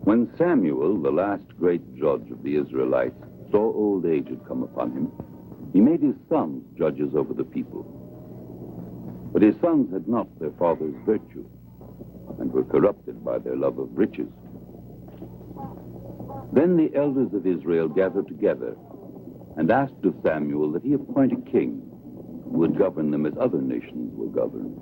When Samuel, the last great judge of the Israelites, saw old age had come upon him, he made his sons judges over the people. But his sons had not their father's virtue, and were corrupted by their love of riches. Then the elders of Israel gathered together and asked of Samuel that he appoint a king who would govern them as other nations were governed.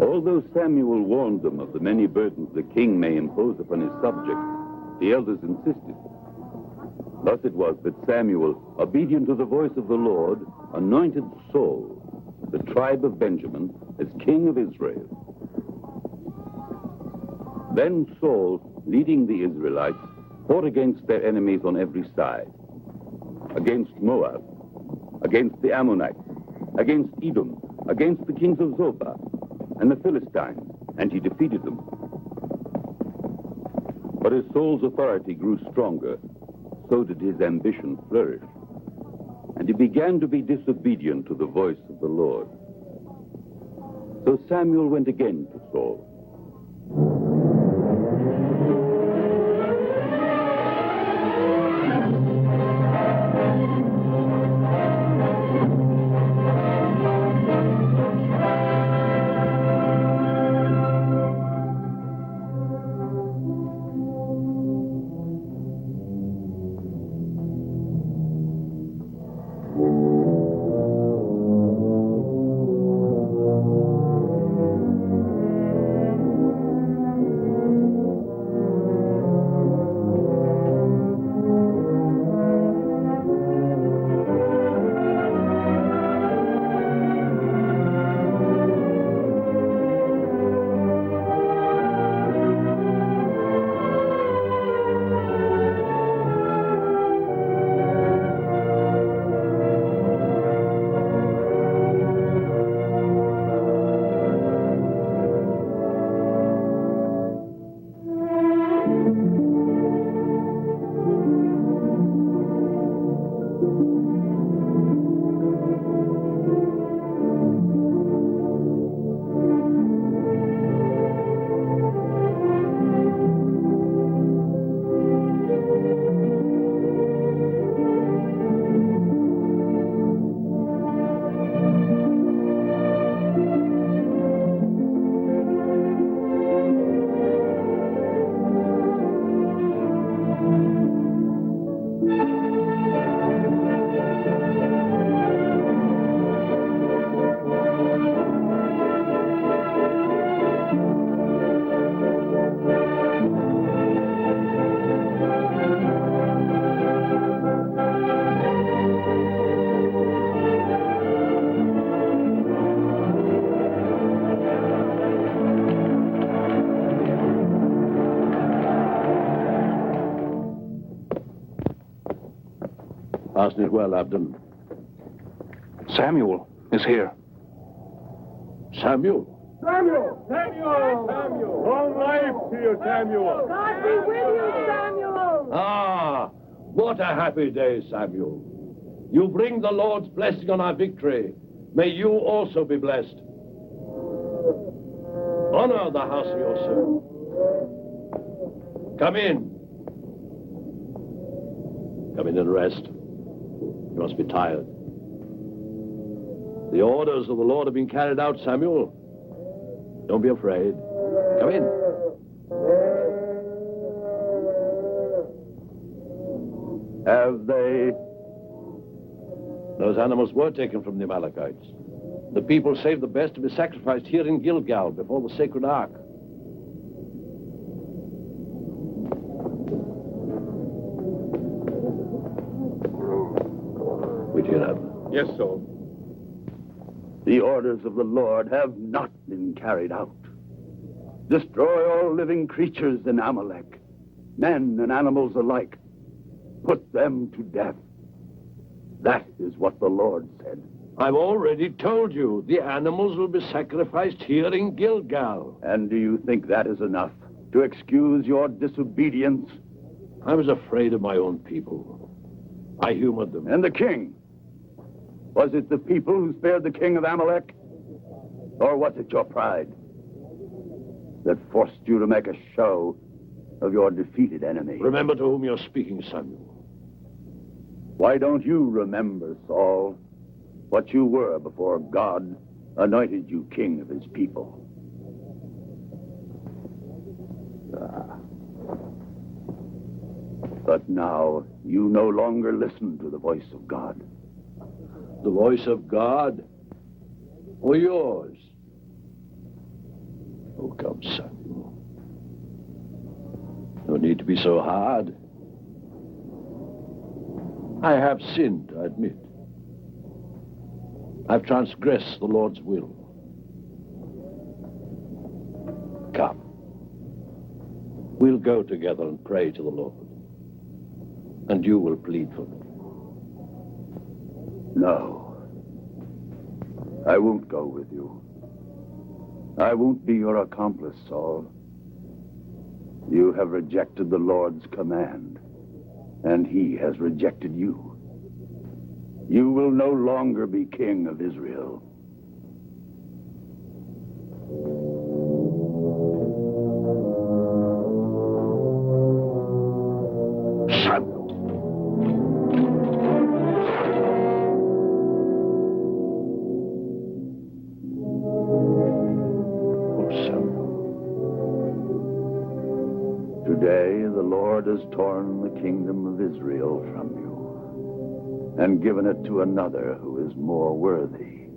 Although Samuel warned them of the many burdens the king may impose upon his subjects, the elders insisted. Thus it was that Samuel, obedient to the voice of the Lord, anointed Saul, the tribe of Benjamin, as king of Israel. Then Saul, leading the Israelites, fought against their enemies on every side. Against Moab, against the Ammonites, against Edom, against the kings of Zobah, and the Philistines, and he defeated them. But as Saul's authority grew stronger, so did his ambition flourish, and he began to be disobedient to the voice of the Lord. So Samuel went again to Saul. Fasten it well, Abdon. Samuel is here. Samuel? Samuel! Samuel! Samuel! Long life to you, Samuel! God be with you, Samuel! Ah, what a happy day, Samuel. You bring the Lord's blessing on our victory. May you also be blessed. Honor the house of your servant. Come in. Come in and rest. You must be tired. The orders of the Lord have been carried out, Samuel. Don't be afraid. Come in. Have they? Those animals were taken from the Amalekites. The people saved the best to be sacrificed here in Gilgal before the sacred ark. Yes, Saul. The orders of the Lord have not been carried out. Destroy all living creatures in Amalek, men and animals alike. Put them to death. That is what the Lord said. I've already told you, the animals will be sacrificed here in Gilgal. And do you think that is enough to excuse your disobedience? I was afraid of my own people. I humored them. And the king? Was it the people who spared the king of Amalek? Or was it your pride? that forced you to make a show of your defeated enemy. Remember to whom you're speaking, Samuel. Why don't you remember, Saul, what you were before God anointed you king of his people? But now you no longer listen to the voice of God. The voice of God? Or yours? Oh, come, Samuel. No need to be so hard. I have sinned, I admit. I've transgressed the Lord's will. Come. We'll go together and pray to the Lord. And you will plead for me. No. I won't go with you. I won't be your accomplice, Saul. You have rejected the Lord's command, and he has rejected you. You will no longer be king of Israel. Today, the Lord has torn the kingdom of Israel from you and given it to another who is more worthy.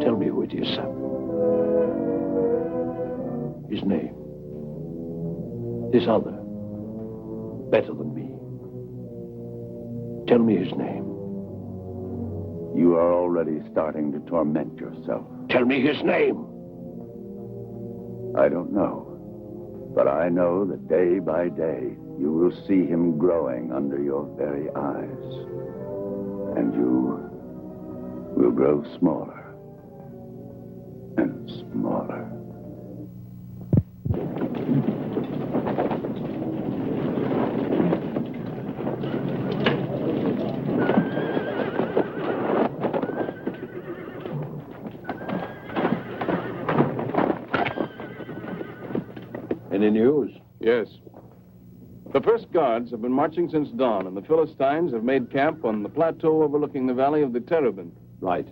Tell me who it is, Samuel. His name. This other. Better than me. Tell me his name. You are already starting to torment yourself. Tell me his name. I don't know. But I know that day by day, you will see him growing under your very eyes. And you will grow smaller and smaller. Any news? Yes. The first guards have been marching since dawn, and the Philistines have made camp on the plateau overlooking the valley of the Terebinth. Right.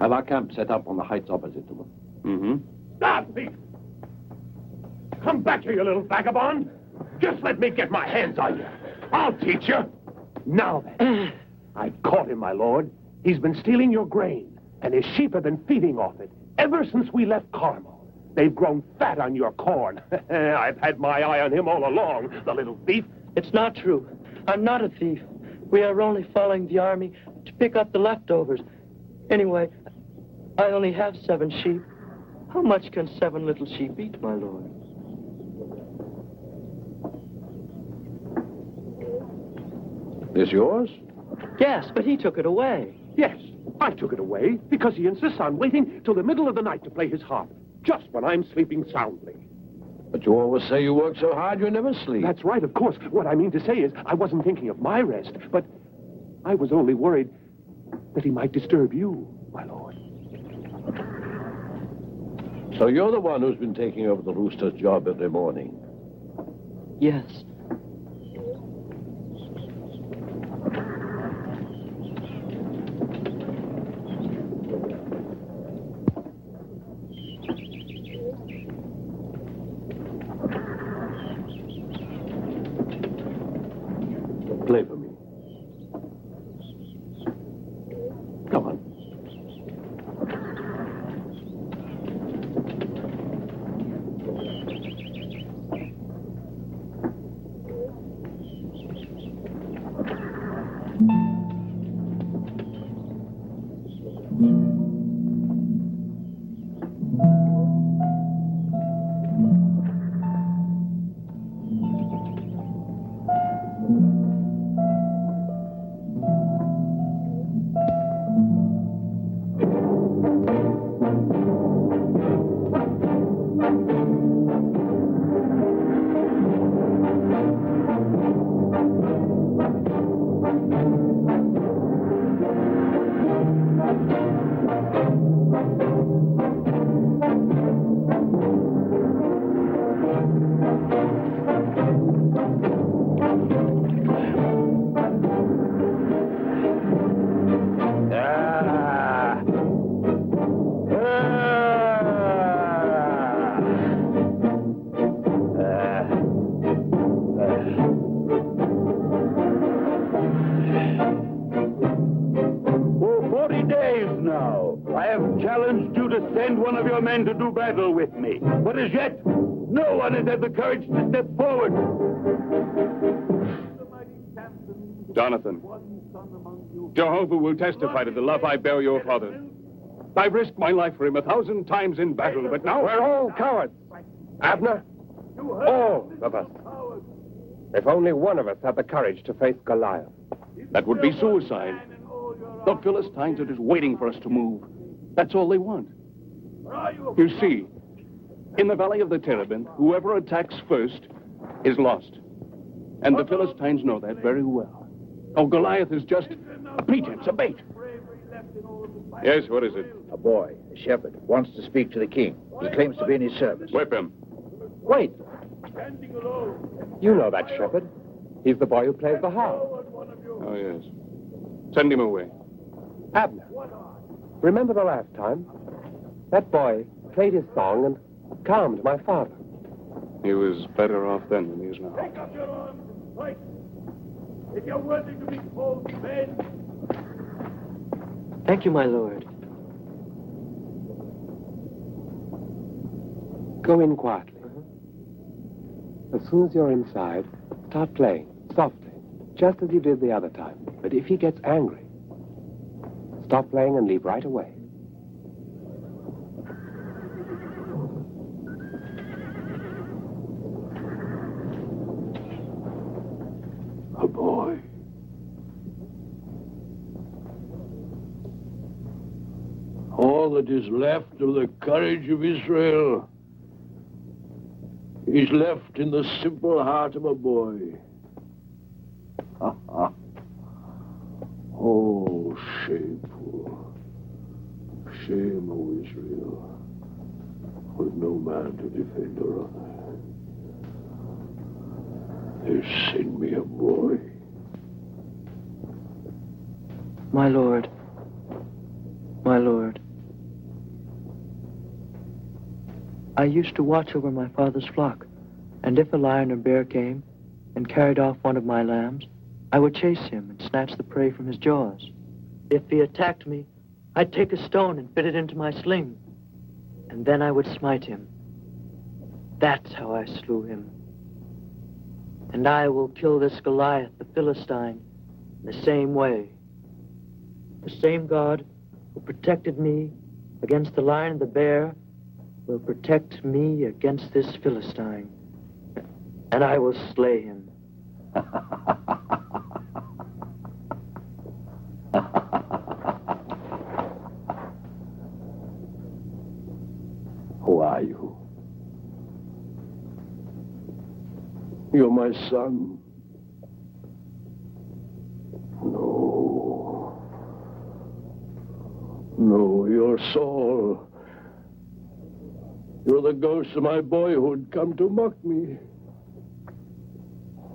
Have our camp set up on the heights opposite to them. Mm-hmm. Stop, thief! Come back here, you little vagabond! Just let me get my hands on you. I'll teach you. Now then, I've caught him, my lord. He's been stealing your grain, and his sheep have been feeding off it ever since we left Carmel. They've grown fat on your corn. I've had my eye on him all along, the little thief. It's not true. I'm not a thief. We are only following the army to pick up the leftovers. Anyway, I only have 7 sheep. How much can 7 little sheep eat, my lord? This yours? Yes, but he took it away. Yes, I took it away because he insists on waiting till the middle of the night to play his harp, just when I'm sleeping soundly. But you always say you work so hard you never sleep. That's right, of course. What I mean to say is I wasn't thinking of my rest, but I was only worried that he might disturb you, my lord. So you're the one who's been taking over the rooster's job every morning? Yes. Play for me. Come on. Send one of your men to do battle with me. But as yet, no one has had the courage to step forward. Jonathan, Jehovah will testify to the love I bear your father. I've risked my life for him 1,000 times in battle, but now... We're all cowards. Abner, all of us. If only one of us had the courage to face Goliath. That would be suicide. The Philistines are just waiting for us to move. That's all they want. You see, in the valley of the Terebinth, whoever attacks first is lost. And the Philistines know that very well. Oh, Goliath is just a pretense, a bait. Yes, what is it? A boy, a shepherd, wants to speak to the king. He claims to be in his service. Whip him. Wait. You know that shepherd. He's the boy who plays the harp. Oh, yes. Send him away. Abner, remember the last time? That boy played his song and calmed my father. He was better off then than he is now. Take up your arms and fight. If you're worthy to be called men. Thank you, my lord. Go in quietly. As soon as you're inside, start playing, softly, just as you did the other time. But if he gets angry, stop playing and leave right away. A boy. All that is left of the courage of Israel is left in the simple heart of a boy. Oh, shameful. Shame, O Israel, with no man to defend her honor. They send me a boy. My lord. My lord. I used to watch over my father's flock, and if a lion or bear came and carried off one of my lambs, I would chase him and snatch the prey from his jaws. If he attacked me, I'd take a stone and fit it into my sling, and then I would smite him. That's how I slew him. And I will kill this Goliath, the Philistine, in the same way. The same God who protected me against the lion and the bear will protect me against this Philistine. And I will slay him. Who are you? You're my son. No. No, you're Saul. You're the ghost of my boyhood come to mock me.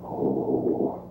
Oh.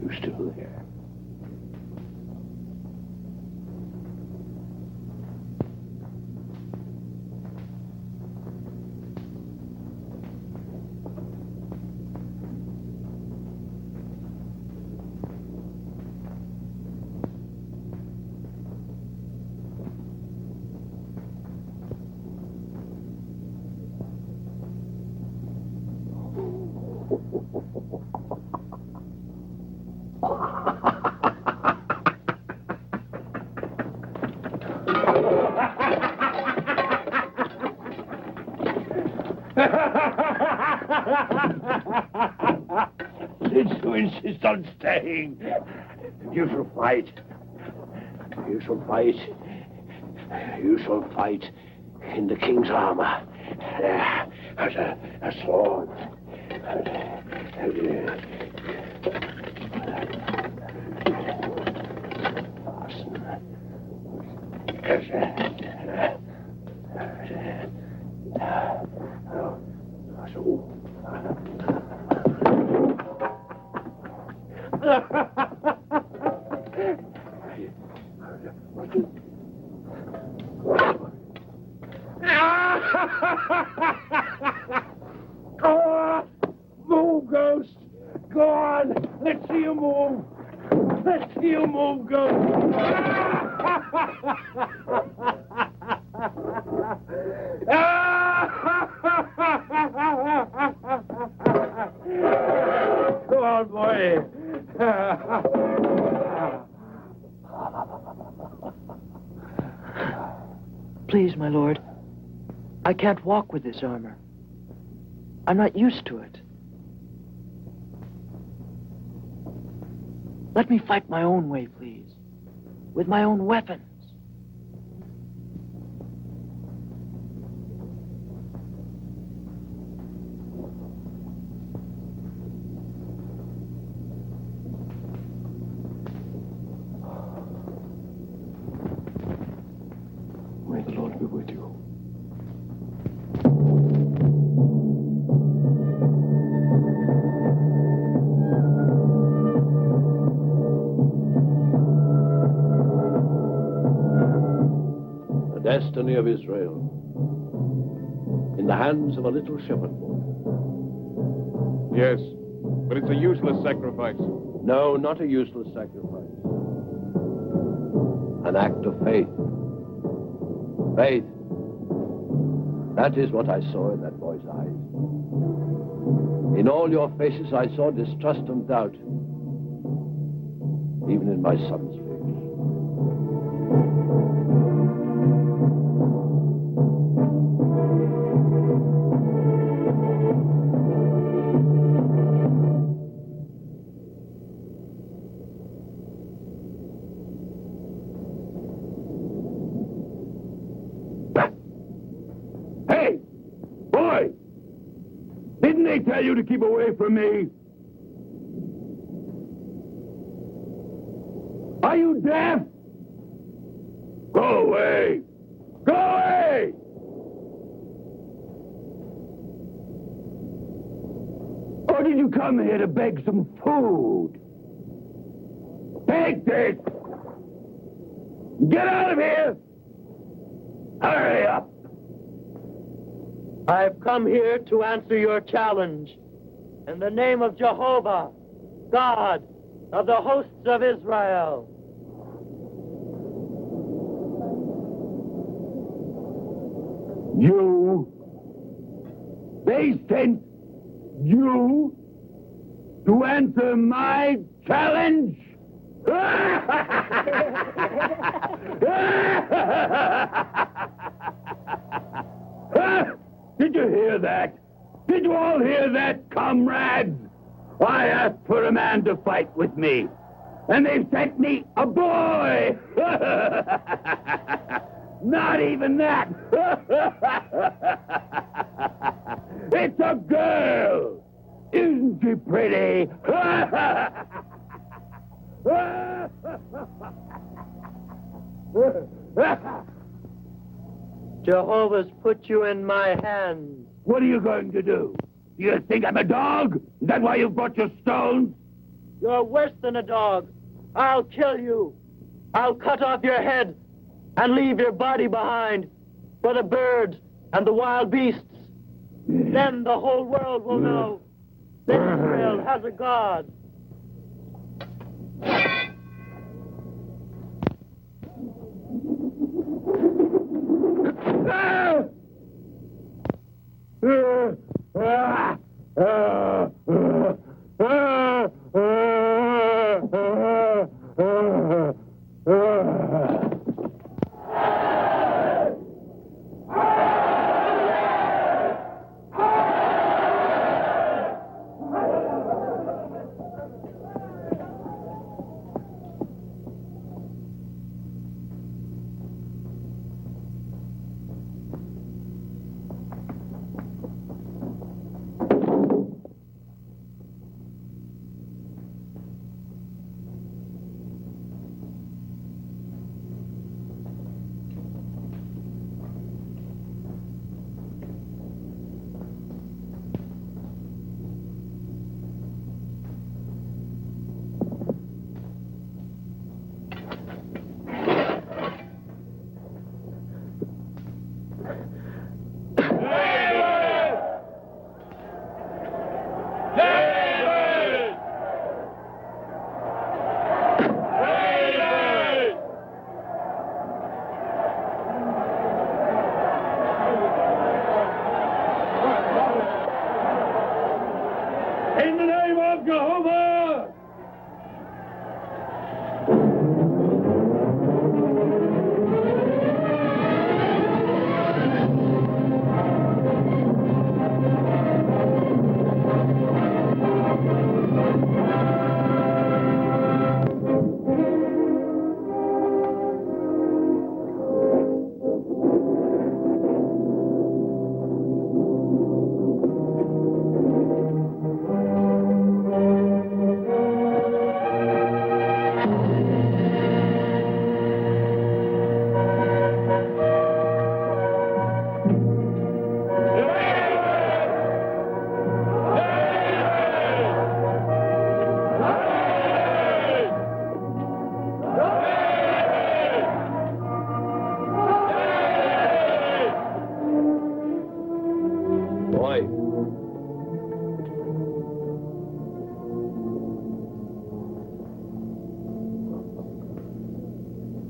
You still there? Since you insist on staying, you shall fight. You shall fight. You shall fight in the king's armor. As a sword. Move, Ghost! Go on! Let's see you move! Let's see you move, Ghost! Go on, boy! Please, my lord. I can't walk with this armor. I'm not used to it. Let me fight my own way, please. With my own weapons. May the Lord be with you. Destiny of Israel in the hands of a little shepherd boy. Yes, but it's a useless sacrifice. No, not a useless sacrifice. An act of faith. Faith. That is what I saw in that boy's eyes. In all your faces I saw distrust and doubt. Even in my son's face. Tell you to keep away from me. Are you deaf? Go away. Go away. Or did you come here to beg some food? Take this. Get out of here. Hurry up. I've come here to answer your challenge. In the name of Jehovah, God of the hosts of Israel. You? They sent you to answer my challenge? Did you hear that? Did you all hear that, comrades? I asked for a man to fight with me, and they've sent me a boy! Not even that! It's a girl! Isn't she pretty? Jehovah's put you in my hands. What are you going to do? You think I'm a dog? Is that why you brought your stones? You're worse than a dog. I'll kill you. I'll cut off your head and leave your body behind for the birds and the wild beasts. Then the whole world will know that Israel has a God.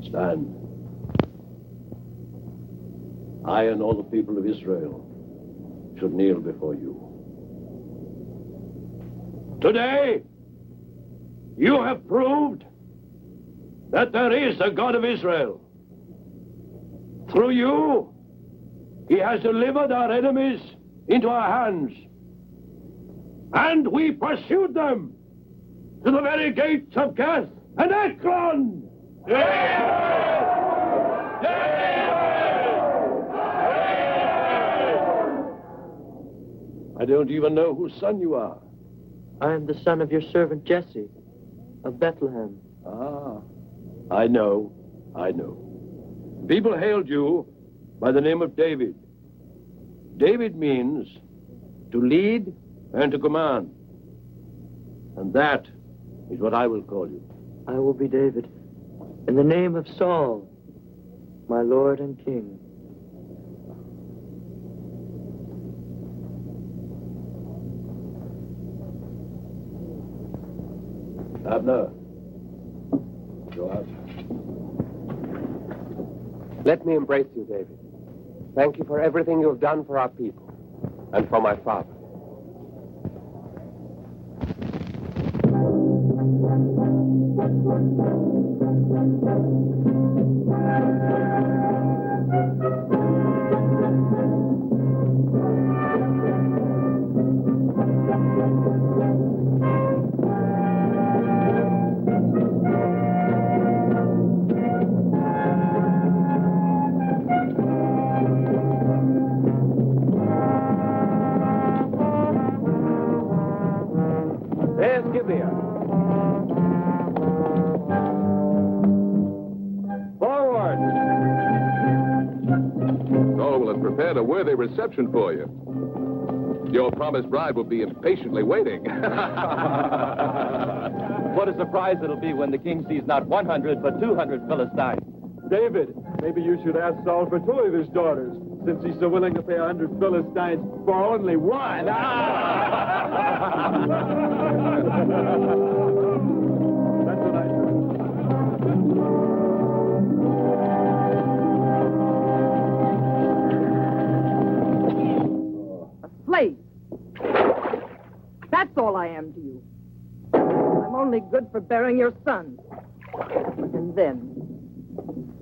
Stand. I and all the people of Israel should kneel before you. Today, you have proved that there is a God of Israel. Through you, he has delivered our enemies into our hands. And we pursued them to the very gates of Gath and Ekron. I don't even know whose son you are. I am the son of your servant Jesse, of Bethlehem. Ah, I know. People hailed you by the name of David. David means to lead and to command. And that is what I will call you. I will be David, in the name of Saul, my Lord and King. Abner, go out. Let me embrace you, David. Thank you for everything you have done for our people and for my father. Prepared a worthy reception for you. Your promised bride will be impatiently waiting. What a surprise it'll be when the king sees not 100, but 200 Philistines. David, maybe you should ask Saul for 2 of his daughters, since he's so willing to pay 100 Philistines for only one. That's what I said. A slave. That's all I am to you. I'm only good for bearing your sons. And then,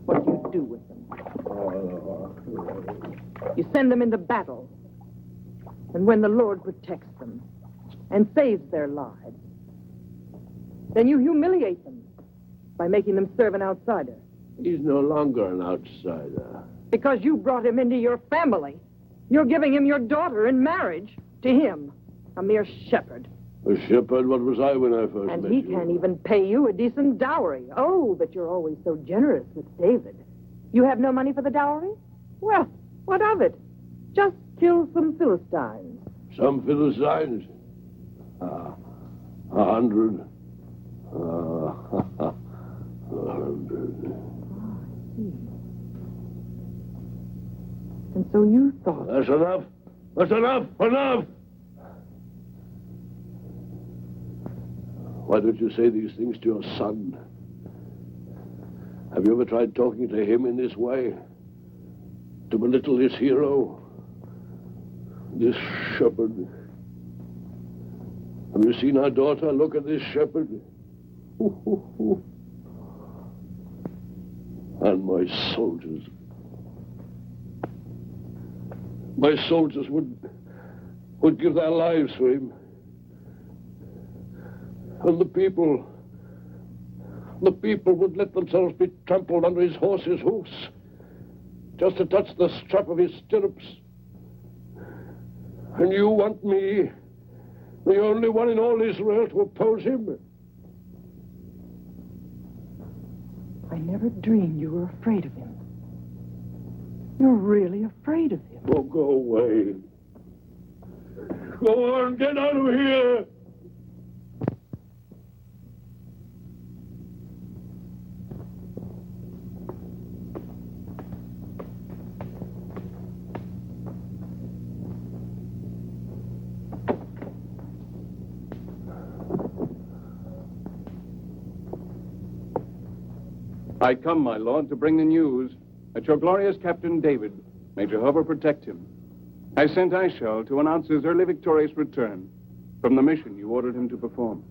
what do you do with them? You send them into battle. And when the Lord protects them and saves their lives, then you humiliate them by making them serve an outsider. He's no longer an outsider. Because you brought him into your family. You're giving him your daughter in marriage to him, a mere shepherd. A shepherd? What was I when I first And met he you? can't even pay you a decent dowry. Oh, but you're always so generous with David. You have no money for the dowry? Well, what of it? Just kill some Philistines. Some Philistines? 100. 100. And so you thought... That's enough. That's enough. Enough! Why don't you say these things to your son? Have you ever tried talking to him in this way? To belittle his hero? This shepherd? Have you seen our daughter? Look at this shepherd. And my soldiers. My soldiers would give their lives for him. And the people would let themselves be trampled under his horse's hoofs, just to touch the strap of his stirrups. And you want me, the only one in all Israel, to oppose him? I never dreamed you were afraid of him. You're really afraid of him. Oh, go away. Go on, get out of here. I come, my lord, to bring the news that your glorious Captain David, may Jehovah protect him, has sent I shall to announce his early victorious return from the mission you ordered him to perform.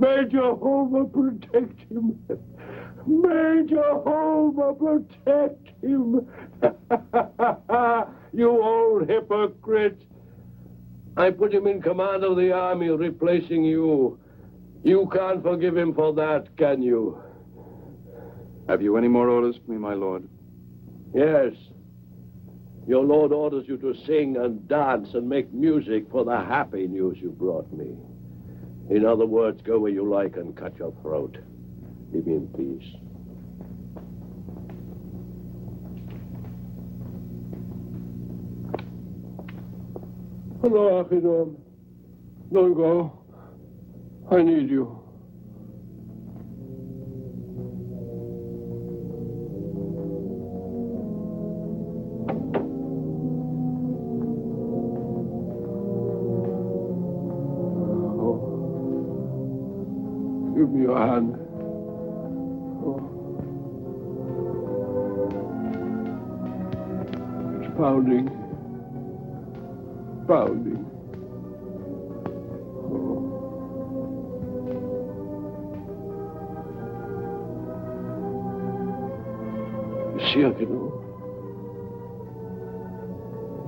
May Jehovah protect him. May Jehovah protect him. You old hypocrite. I put him in command of the army, replacing you. You can't forgive him for that, can you? Have you any more orders for me, my lord? Yes. Your lord orders you to sing and dance and make music for the happy news you brought me. In other words, go where you like and cut your throat. Leave me in peace. Hello, Achidom. Don't go. I need you. Give me your hand. Oh. It's pounding. Pounding. Oh. You see, Akino?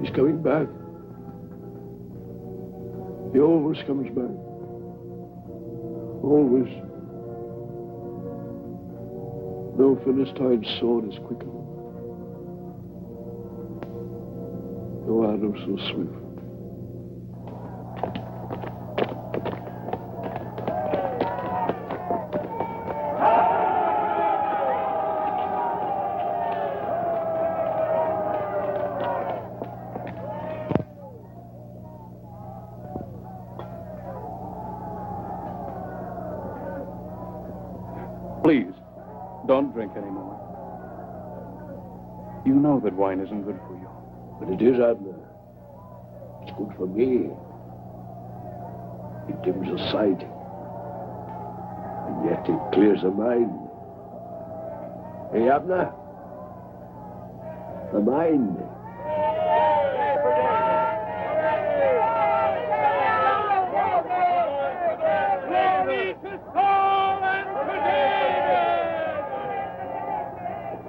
He's coming back. He always comes back. Always. No Philistine sword is quick enough. No arrow so swift. Don't drink anymore. You know that wine isn't good for you. But it is, Abner. It's good for me. It dims the sight. And yet it clears the mind. Hey, Abner. The mind.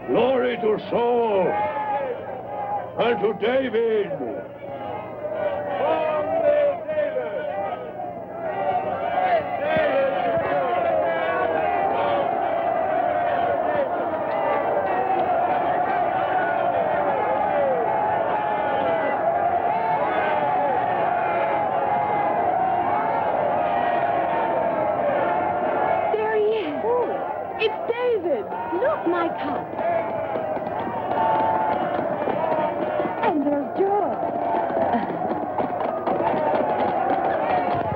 Glory to Saul and to David. There he is. It's David. Look, my cup. And there's George.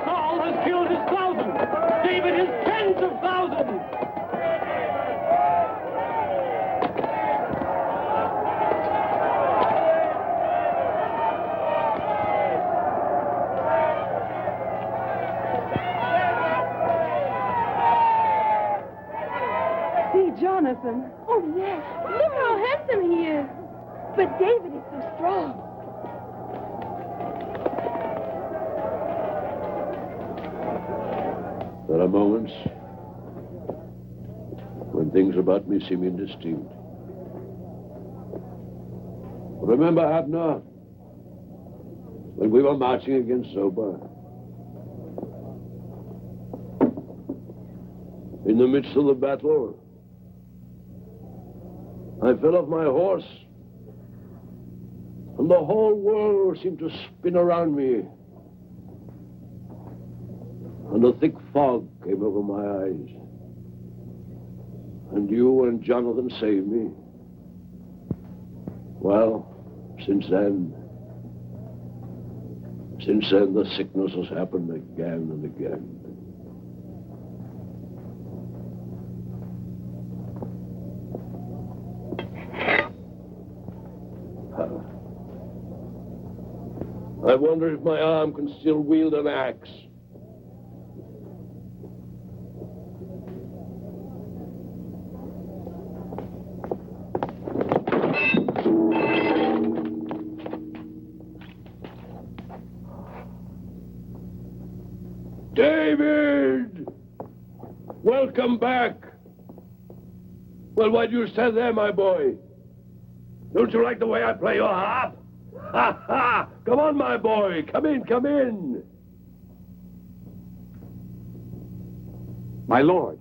Saul has killed his thousands. David his tens of thousands. See Jonathan. Oh, yes. Look how handsome he is. But David is so strong. There are moments when things about me seem indistinct. Remember, Abner, when we were marching against Zoba? In the midst of the battle, I fell off my horse, and the whole world seemed to spin around me. And a thick fog came over my eyes. And you and Jonathan saved me. Well, since then, the sickness has happened again and again. I wonder if my arm can still wield an axe. David! Welcome back. Well, why do you stand there, my boy? Don't you like the way I play your harp? Ha ha! Come on, my boy. Come in, come in. My lord,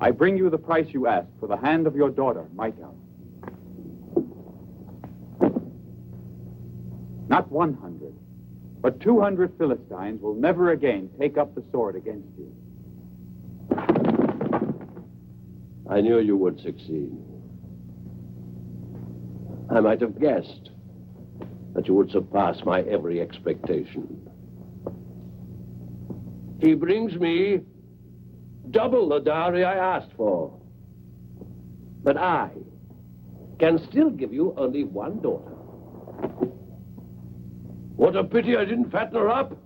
I bring you the price you asked for the hand of your daughter, Michael. Not 100, but 200 Philistines will never again take up the sword against you. I knew you would succeed. I might have guessed that you would surpass my every expectation. He brings me double the dowry I asked for. But I can still give you only one daughter. What a pity I didn't fatten her up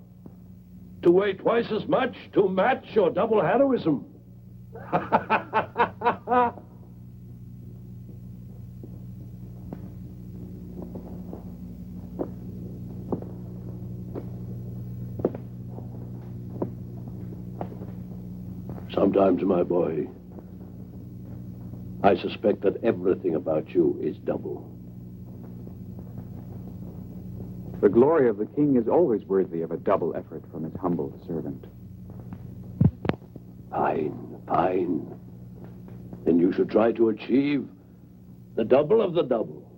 to weigh twice as much to match your double heroism. Sometimes, my boy, I suspect that everything about you is double. The glory of the king is always worthy of a double effort from his humble servant. Fine, fine. Then you should try to achieve the double of the double.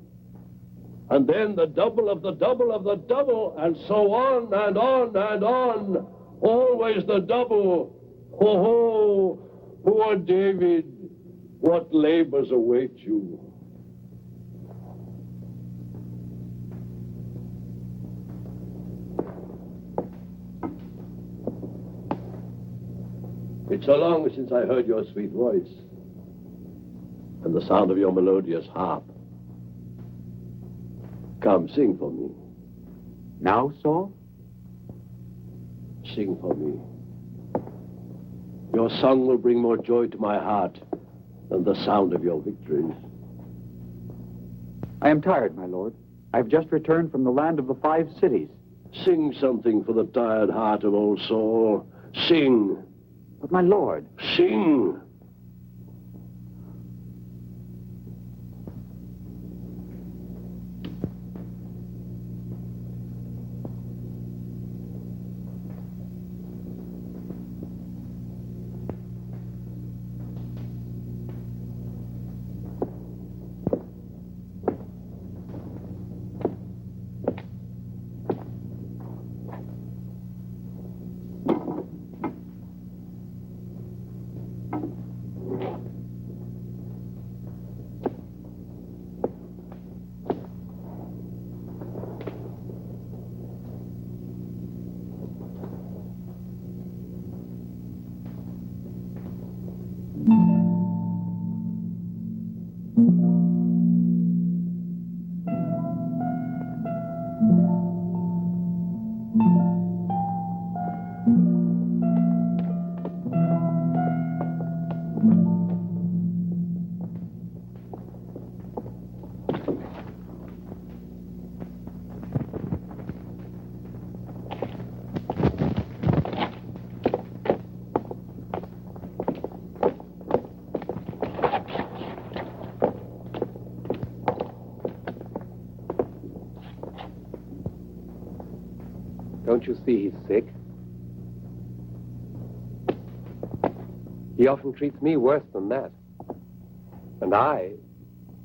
And then the double of the double of the double, and so on and on and on. Always the double. Ho ho! Poor David, what labors await you? It's so long since I heard your sweet voice. and the sound of your melodious harp. Come, sing for me. Now, Saul? Sing for me. Your song will bring more joy to my heart than the sound of your victories. I am tired, my lord. I've just returned from the land of the 5 cities. Sing something for the tired heart of old Saul. Sing. But my lord... Sing. Don't you see he's sick? He often treats me worse than that. And I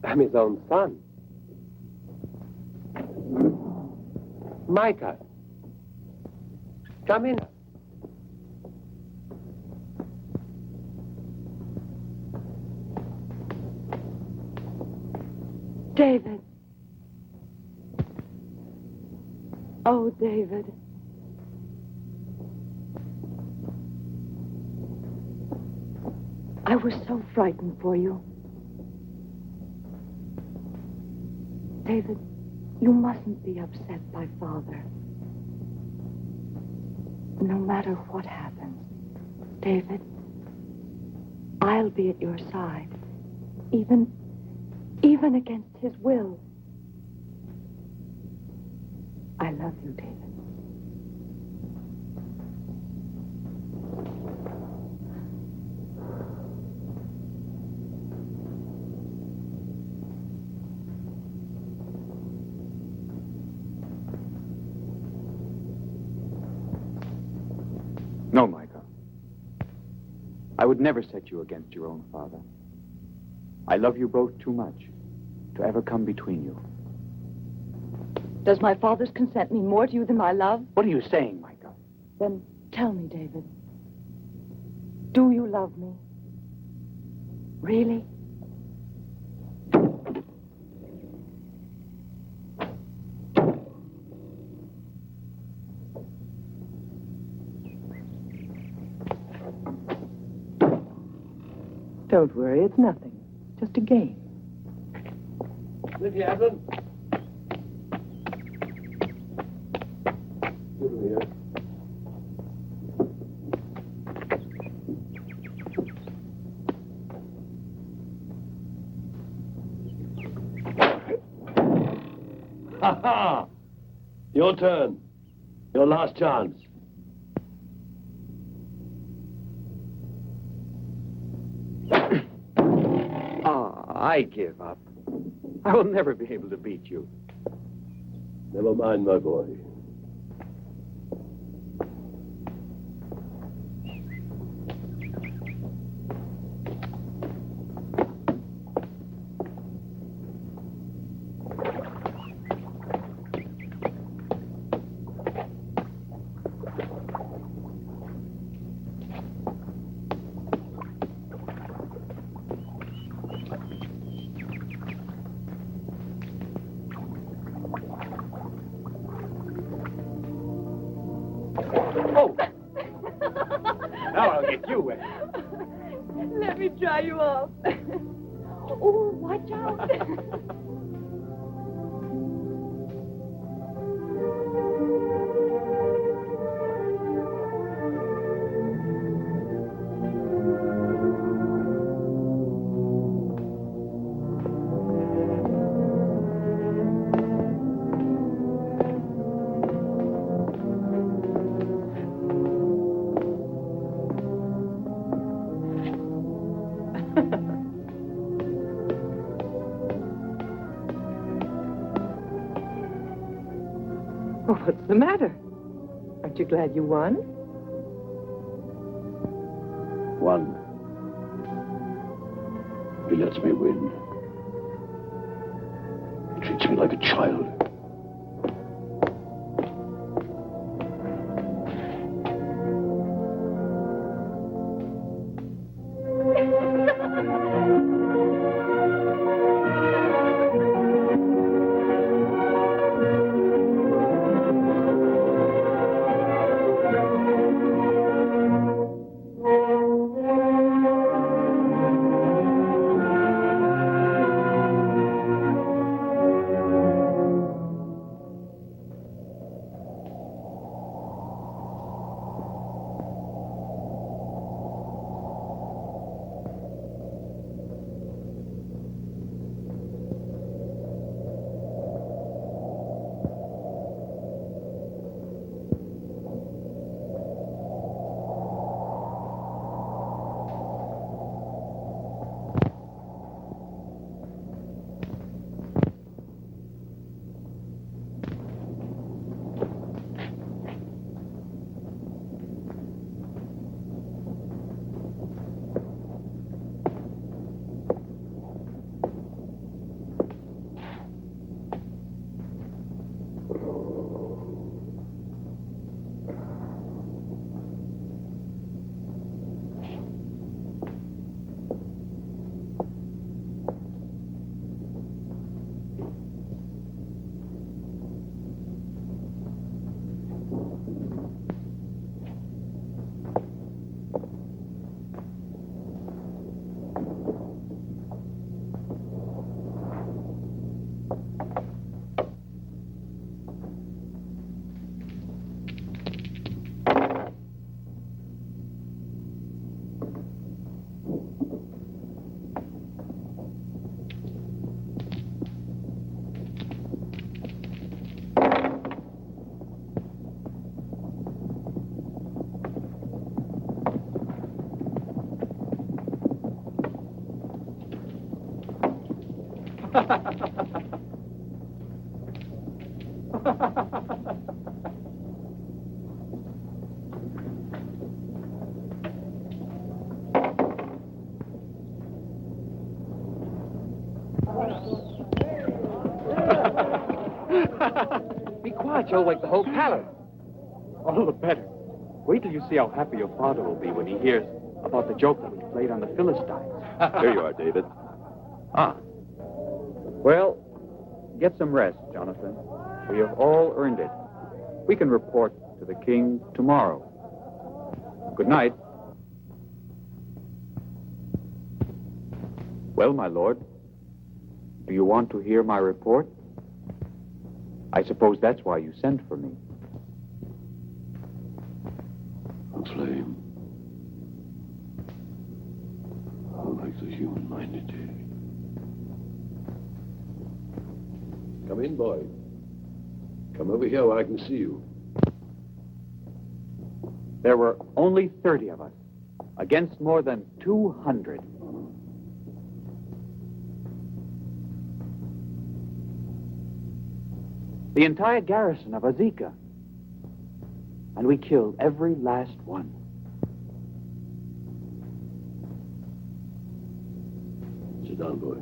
am his own son. Micah, come in. David. Oh, David. I was so frightened for you. David, you mustn't be upset by Father. No matter what happens, David, I'll be at your side, even against his will. I love you, David. No, Micah. I would never set you against your own father. I love you both too much to ever come between you. Does my father's consent mean more to you than my love? What are you saying, Micah? Then tell me, David. Do you love me? Really? Don't worry, it's nothing. Just a game. Lydia Evelyn. Here. Ha ha! Your turn. Your last chance. I give up. I will never be able to beat you. Never mind, my boy. Now I'll get you wet. Let me dry you off. Oh, watch out. Oh, what's the matter? Aren't you glad you won? One. He lets me win. He treats me like a child. Be quiet, you'll wake the whole palace. All the better. Wait till you see how happy your father will be when he hears about the joke that we played on the Philistines. Here you are, David. Ah. Well, get some rest, Jonathan. We have all earned it. We can report to the king tomorrow. Good night. Well, my lord, do you want to hear my report? I suppose that's why you sent for me. A flame. How like the human mind it is. Come in, boy. Come over here where I can see you. There were only 30 of us, against more than 200. The entire garrison of Azika. And we killed every last one. Sit down, boy.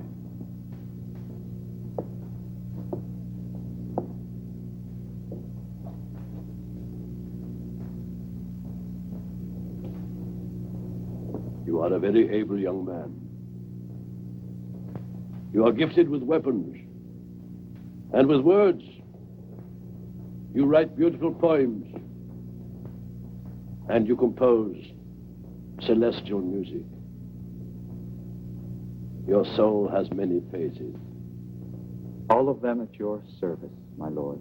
You are a very able young man. You are gifted with weapons and with words. You write beautiful poems, and you compose celestial music. Your soul has many faces. All of them at your service, my lord.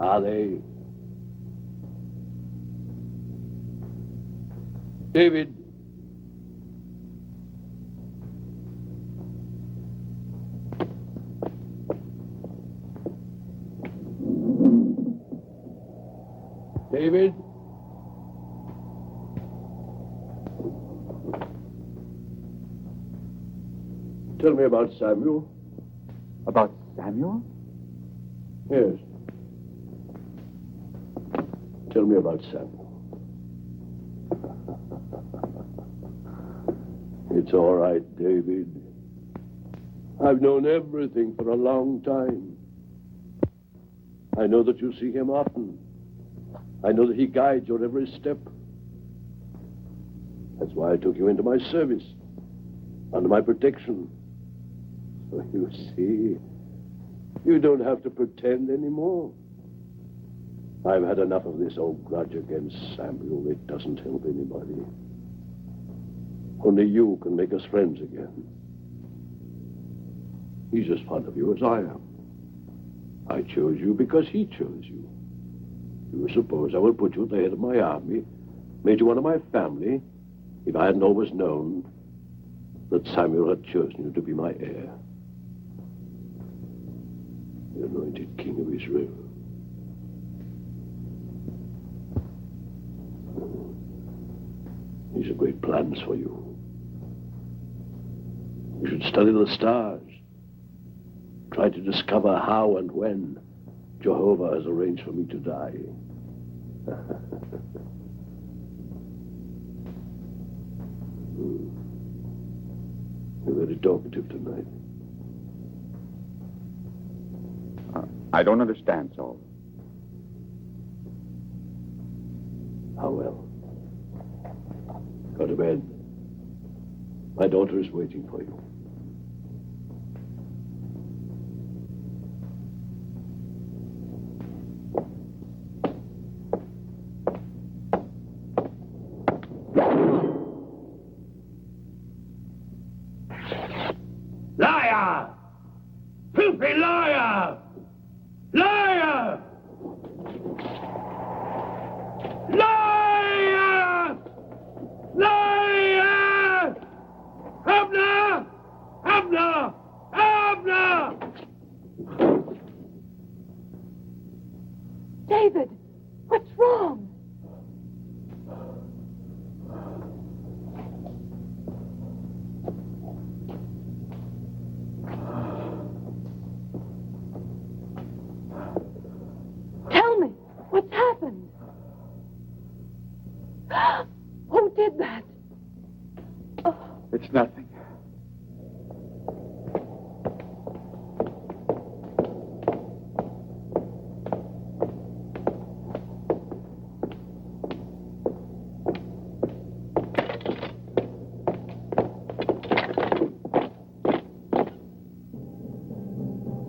Are they? David. David? Tell me about Samuel. About Samuel? Yes. Tell me about Samuel. It's all right, David. I've known everything for a long time. I know that you see him often. I know that he guides your every step. That's why I took you into my service, under my protection. So you see, you don't have to pretend anymore. I've had enough of this old grudge against Samuel. It doesn't help anybody. Only you can make us friends again. He's as fond of you as I am. I chose you because he chose you. You suppose I would put you at the head of my army, made you one of my family, if I hadn't always known that Samuel had chosen you to be my heir. The anointed king of Israel. These are great plans for you. You should study the stars. Try to discover how and when Jehovah has arranged for me to die. You're very talkative tonight. I don't understand, Saul. How well? Go to bed. My daughter is waiting for you. Liar! Filthy liar! Liar! Liar! Liar! Abner! Abner! Abner! David, what's wrong? Tell me, what's happened? Who did that? Oh. It's nothing.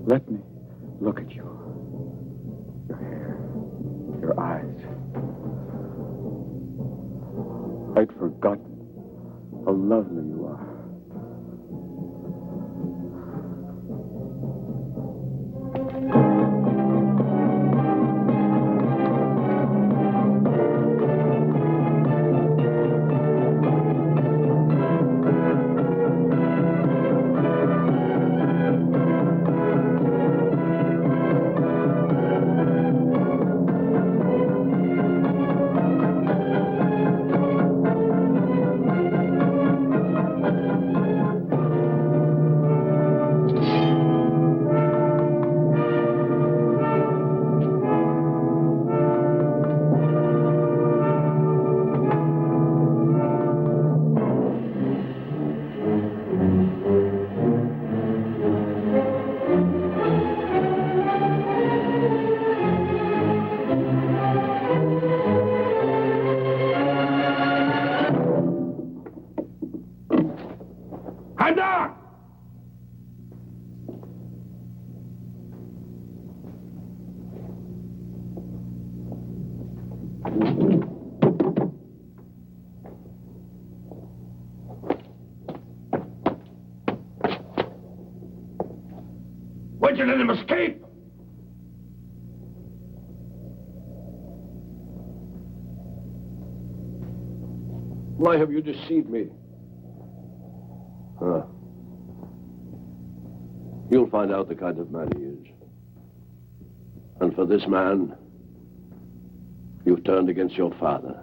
Let me look at you. Your hair, your eyes. I'd forgotten how lovely you are. Why'd you let him escape? Why have you deceived me? Huh. You'll find out the kind of man he is. And for this man, you've turned against your father.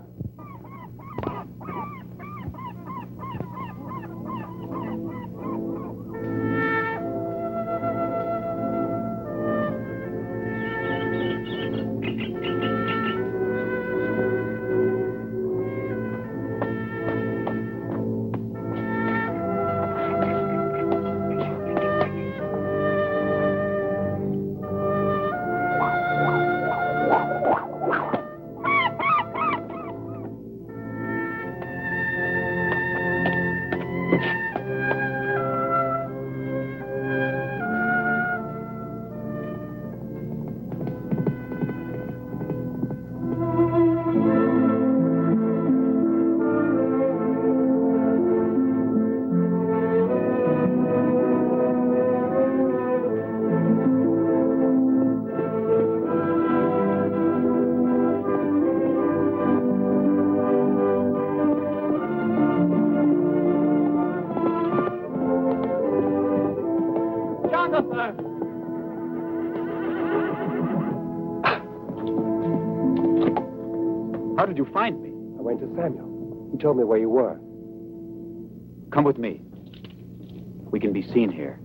How did you find me? I went to Samuel. He told me where you were. Come with me. We can be seen here.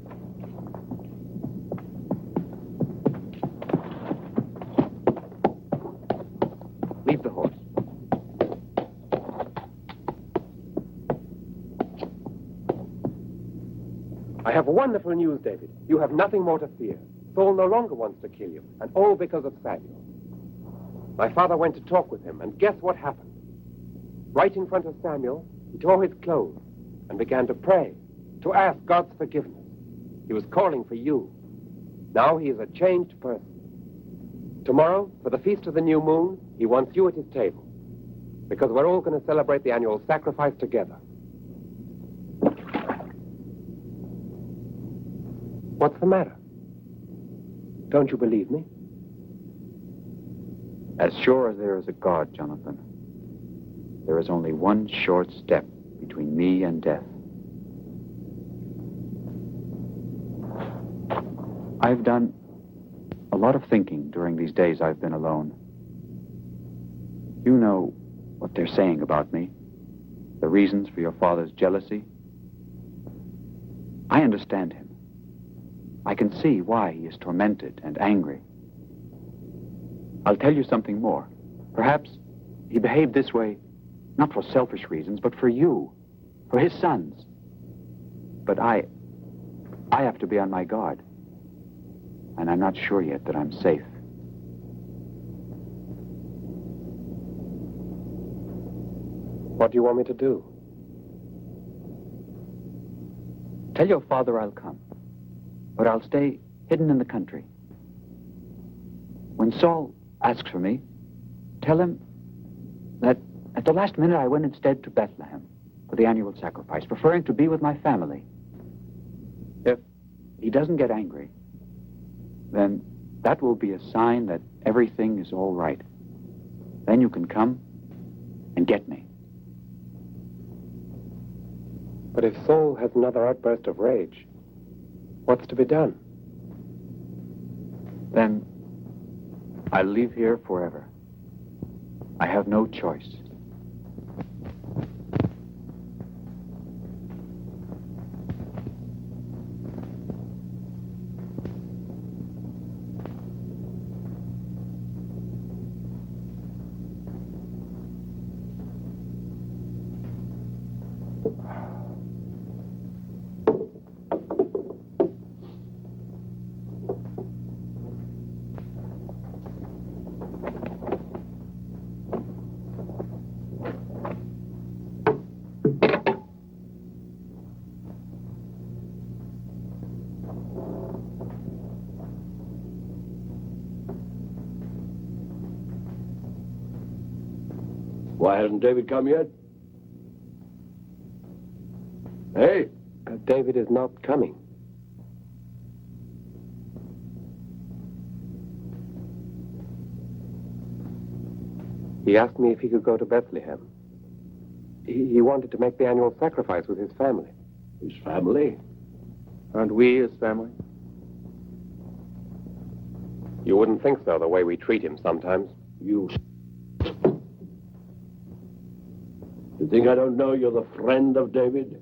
Leave the horse. I have wonderful news, David. You have nothing more to fear. Saul no longer wants to kill you, and all because of Samuel. My father went to talk with him, and guess what happened? Right in front of Samuel, he tore his clothes and began to pray, to ask God's forgiveness. He was calling for you. Now he is a changed person. Tomorrow, for the Feast of the New Moon, he wants you at his table, because we're all going to celebrate the annual sacrifice together. What's the matter? Don't you believe me? As sure as there is a God, Jonathan, there is only one short step between me and death. I've done a lot of thinking during these days I've been alone. You know what they're saying about me, the reasons for your father's jealousy. I understand him. I can see why he is tormented and angry. I'll tell you something more. Perhaps he behaved this way, not for selfish reasons, but for you, for his sons. But I have to be on my guard. And I'm not sure yet that I'm safe. What do you want me to do? Tell your father I'll come, but I'll stay hidden in the country. When Saul asks for me, tell him that at the last minute I went instead to Bethlehem for the annual sacrifice, preferring to be with my family. If he doesn't get angry, then that will be a sign that everything is all right. Then you can come and get me. But if Saul has another outburst of rage, what's to be done? Then I'll live here forever. I have no choice. Why hasn't David come yet? Hey? David is not coming. He asked me if he could go to Bethlehem. He wanted to make the annual sacrifice with his family. His family? Aren't we his family? You wouldn't think so, the way we treat him sometimes. You think I don't know you're the friend of David?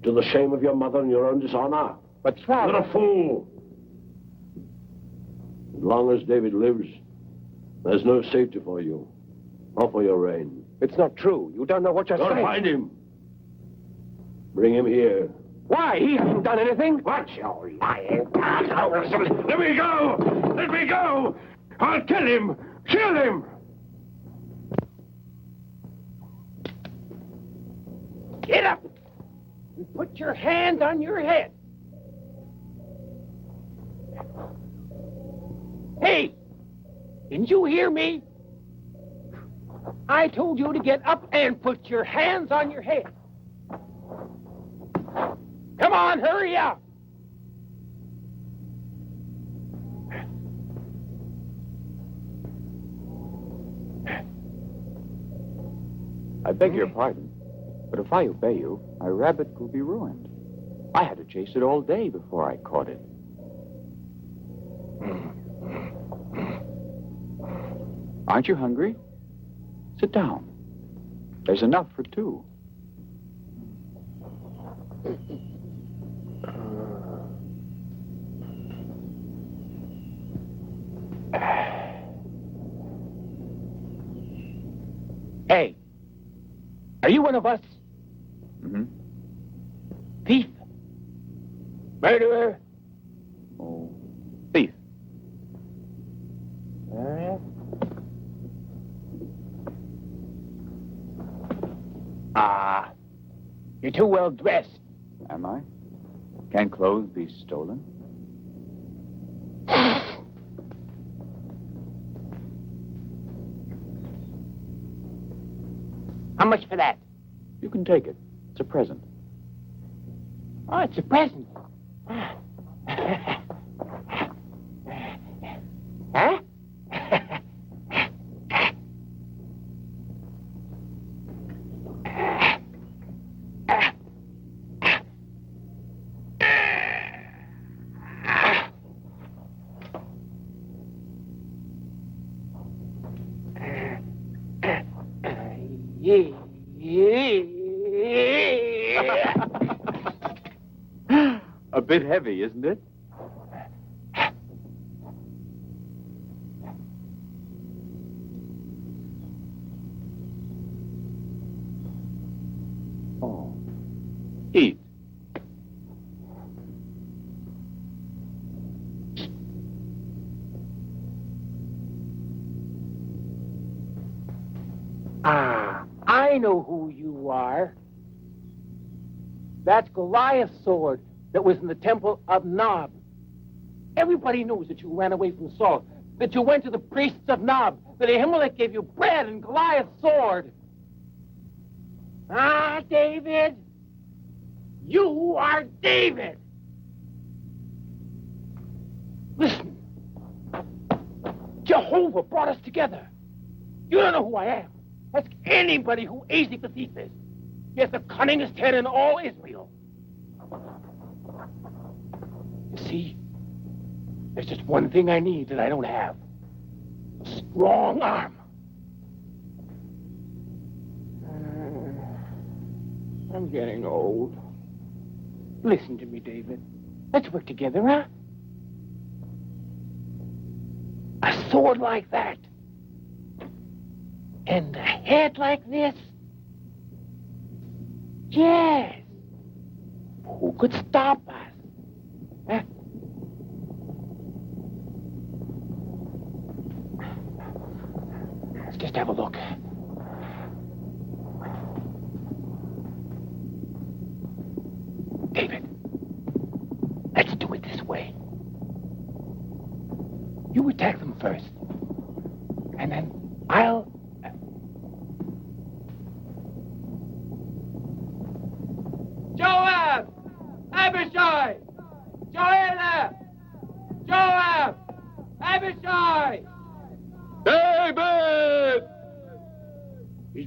To the shame of your mother and your own dishonor? But Flavio... You're a fool! As long as David lives, there's no safety for you. Or for your reign. It's not true. You don't know what you're saying. Go find him. Bring him here. Why? He hasn't done anything. What, you lying? Let me go! Let me go! I'll kill him! Kill him! Get up and put your hand on your head. Hey, didn't you hear me? I told you to get up and put your hands on your head. Come on, hurry up. I beg your pardon, but if I obey you, my rabbit will be ruined. I had to chase it all day before I caught it. Aren't you hungry? Sit down. There's enough for two. Hey, are you one of us? Mm-hmm. Thief? Murderer? Oh, thief. You're too well dressed. Am I? Can clothes be stolen? How much for that? You can take it. It's a present. Oh, it's a present. Huh? A bit heavy, isn't it? Oh. Eat. I know who you are. That's Goliath's sword that was in the temple of Nob. Everybody knows that you ran away from Saul, that you went to the priests of Nob, that Ahimelech gave you bread and Goliath's sword. Ah, David, you are David. Listen, Jehovah brought us together. You don't know who I am. Ask anybody who Asa the thief is. He has the cunningest head in all Israel. You see, there's just one thing I need that I don't have. A strong arm. I'm getting old. Listen to me, David. Let's work together, huh? A sword like that. And a head like this? Yes. Who could stop us? Huh? Let's just have a look. David, let's do it this way. You attack them first. And then I'll... Joab! Abishai! Joanna! Joab! Abishai! David!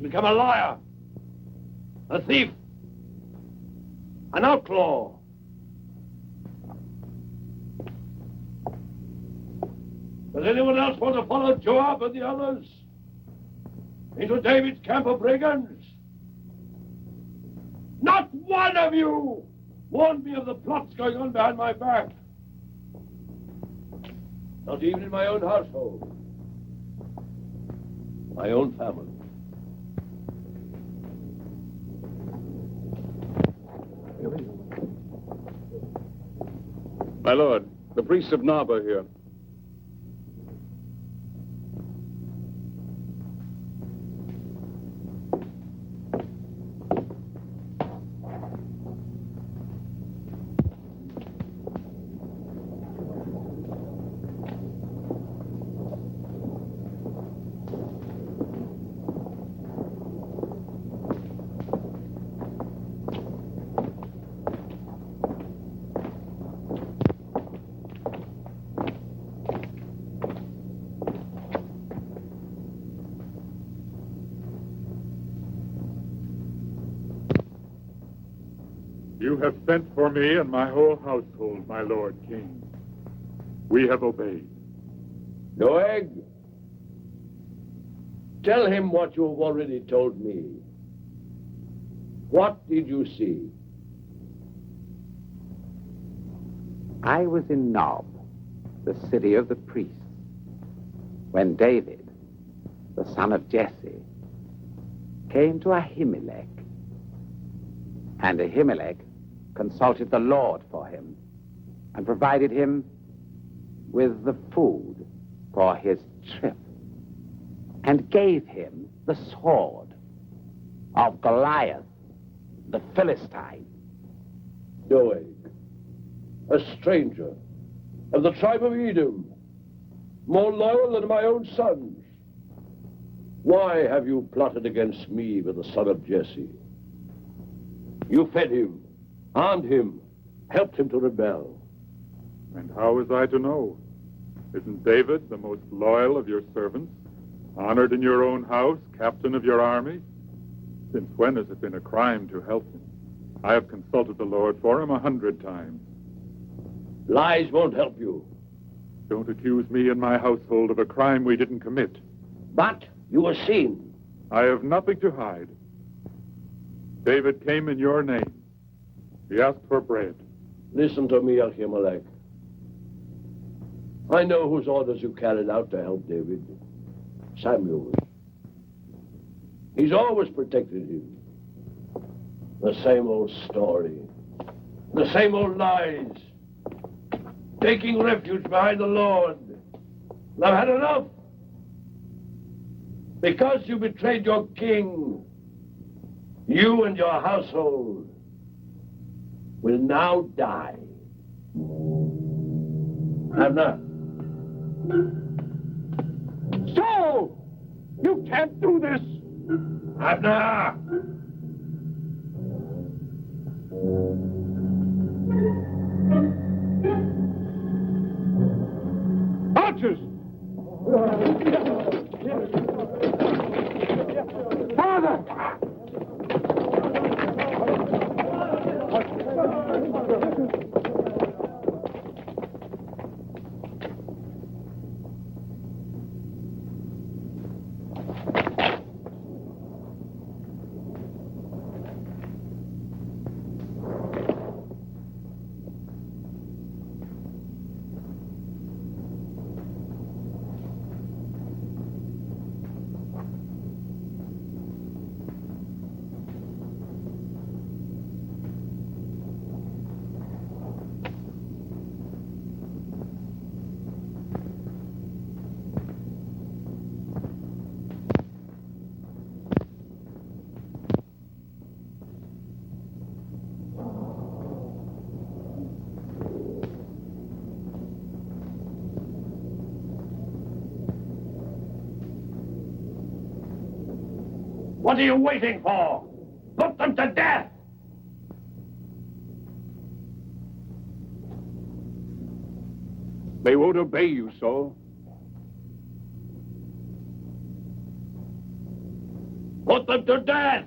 become a liar, a thief, an outlaw. Does anyone else want to follow Joab and the others into David's camp of brigands? Not one of you warned me of the plots going on behind my back. Not even in my own household. My own family. My lord, the priests of Nob are here. You have sent for me and my whole household, my lord king. We have obeyed. Doeg, tell him what you have already told me. What did you see? I was in Nob, the city of the priests, when David, the son of Jesse, came to Ahimelech. And Ahimelech consulted the Lord for him and provided him with the food for his trip and gave him the sword of Goliath, the Philistine. Doeg, a stranger of the tribe of Edom, more loyal than my own sons. Why have you plotted against me with the son of Jesse? You fed him, armed him, helped him to rebel. And how was I to know? Isn't David the most loyal of your servants? Honored in your own house, captain of your army? Since when has it been a crime to help him? I have consulted the Lord for him 100 times. Lies won't help you. Don't accuse me and my household of a crime we didn't commit. But you were seen. I have nothing to hide. David came in your name. He asked for bread. Listen to me, Ahimelech. I know whose orders you carried out to help David. Samuel. He's always protected him. The same old story. The same old lies. Taking refuge behind the Lord. And I've had enough. Because you betrayed your king, you and your household will now die. Abner. Saul! You can't do this! Abner! Archers! Father! What are you waiting for? Put them to death! They won't obey you, Saul. Put them to death!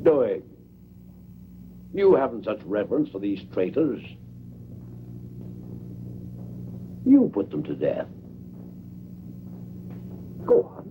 Doeg, you haven't such reverence for these traitors. You put them to death. Go on.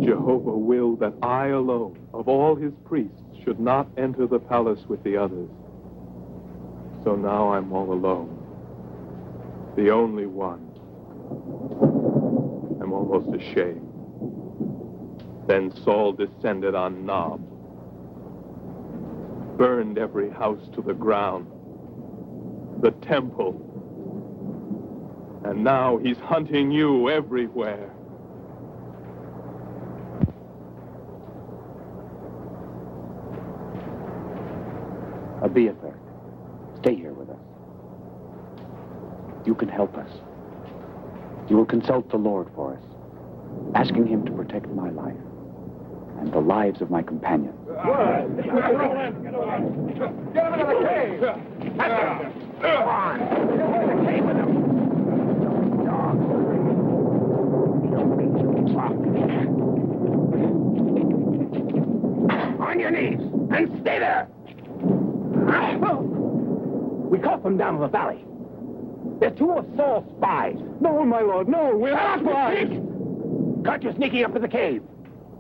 Jehovah willed that I alone, of all his priests, should not enter the palace with the others. So now I'm all alone. The only one. I'm almost ashamed. Then Saul descended on Nob, burned every house to the ground, the temple, and now he's hunting you everywhere. Abiathar, stay here with us. You can help us. You will consult the Lord for us, asking him to protect my life and the lives of my companions. Get him into the cave! Come on! Get into the cave with him! On your knees and stay there! We caught them down in the valley. They're two of Saul's spies. No, my lord, no, we're not spies. Caught you sneaking up to the cave.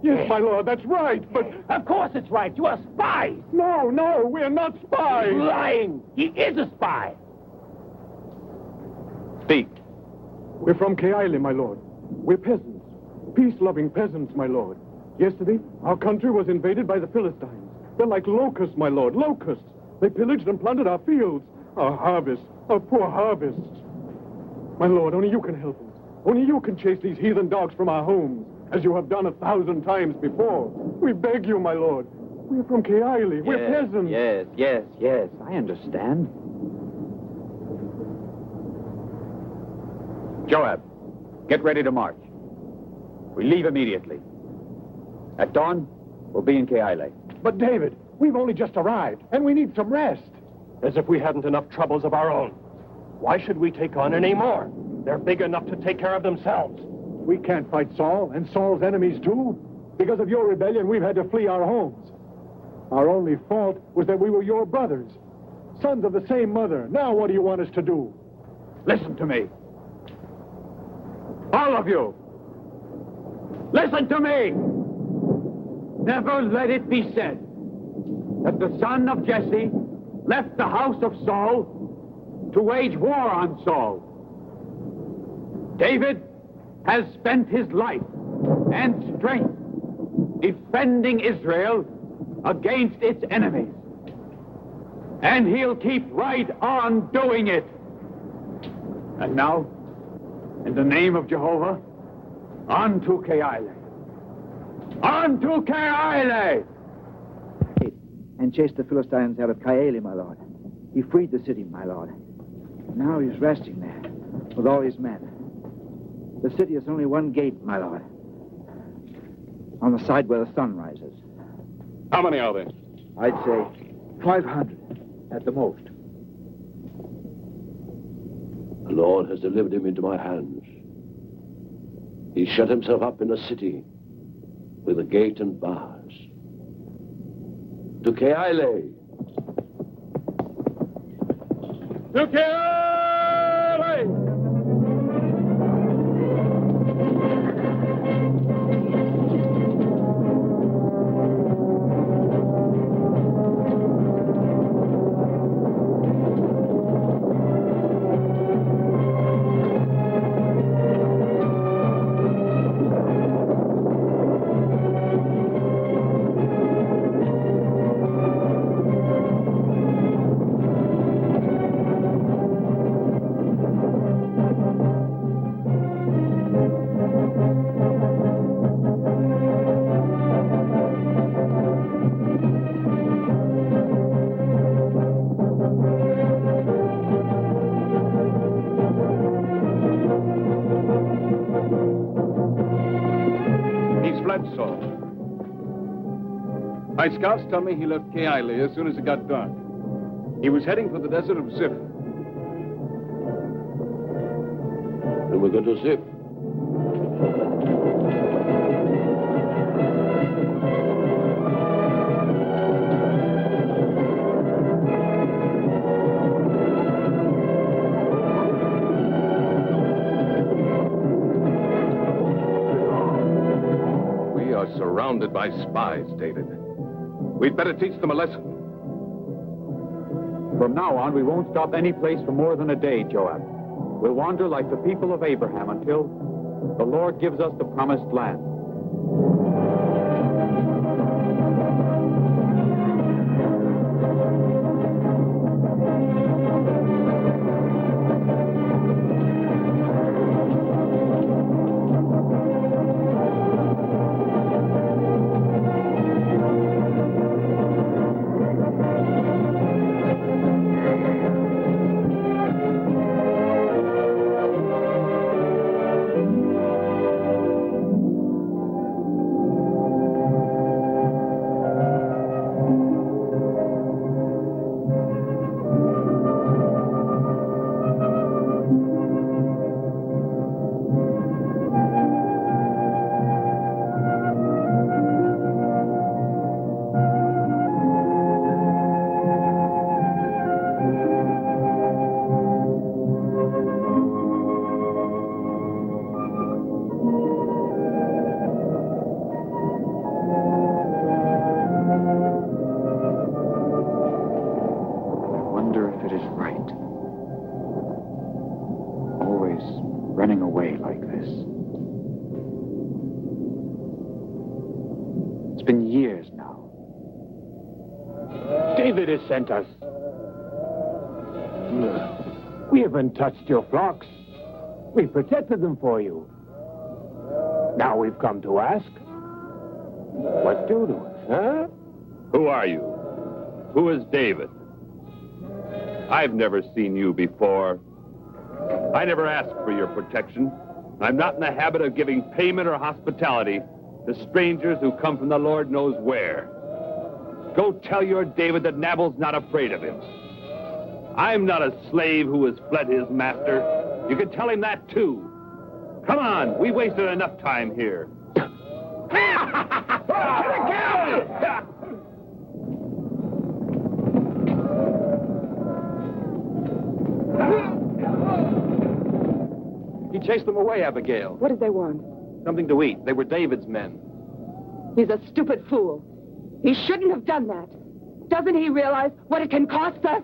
Yes, my lord, that's right, but... Of course it's right. You are spies. No, we're not spies. He's lying. He is a spy. Speak. We're from Keile, my lord. We're peasants. Peace-loving peasants, my lord. Yesterday, our country was invaded by the Philistines. They're like locusts, my lord, locusts. They pillaged and plundered our fields, our harvests, our poor harvests. My lord, only you can help us. Only you can chase these heathen dogs from our homes, as you have done 1,000 times before. We beg you, my lord. We're from Keile. We're peasants. Yes. I understand. Joab, get ready to march. We leave immediately. At dawn, we'll be in Keile. But, David, we've only just arrived, and we need some rest. As if we hadn't enough troubles of our own. Why should we take on any more? They're big enough to take care of themselves. We can't fight Saul, and Saul's enemies too. Because of your rebellion, we've had to flee our homes. Our only fault was that we were your brothers, sons of the same mother. Now what do you want us to do? Listen to me. All of you. Listen to me. Never let it be said that the son of Jesse left the house of Saul to wage war on Saul. David has spent his life and strength defending Israel against its enemies. And he'll keep right on doing it. And now, in the name of Jehovah, on to Keile. On to Keile! And chase the Philistines out of Keile, my lord. He freed the city, my lord. Now he's resting there with all his men. The city has only one gate, my lord. On the side where the sun rises. How many are there? I'd say 500 at the most. The Lord has delivered him into my hands. He shut himself up in a city with a gate and bars. To Keile! To Keile! My scouts tell me he left Keile as soon as it got dark. He was heading for the desert of Ziph. And we're going to Ziph. We are surrounded by spies, David. We'd better teach them a lesson. From now on, we won't stop any place for more than a day, Joab. We'll wander like the people of Abraham until the Lord gives us the promised land. Running away like this. It's been years now. David has sent us. We haven't touched your flocks. We protected them for you. Now we've come to ask, what do to us, huh? Who are you? Who is David? I've never seen you before. I never asked for your protection. I'm not in the habit of giving payment or hospitality to strangers who come from the Lord knows where. Go tell your David that Nabal's not afraid of him. I'm not a slave who has fled his master. You can tell him that, too. Come on, we wasted enough time here. He chased them away, Abigail. What did they want? Something to eat. They were David's men. He's a stupid fool. He shouldn't have done that. Doesn't he realize what it can cost us?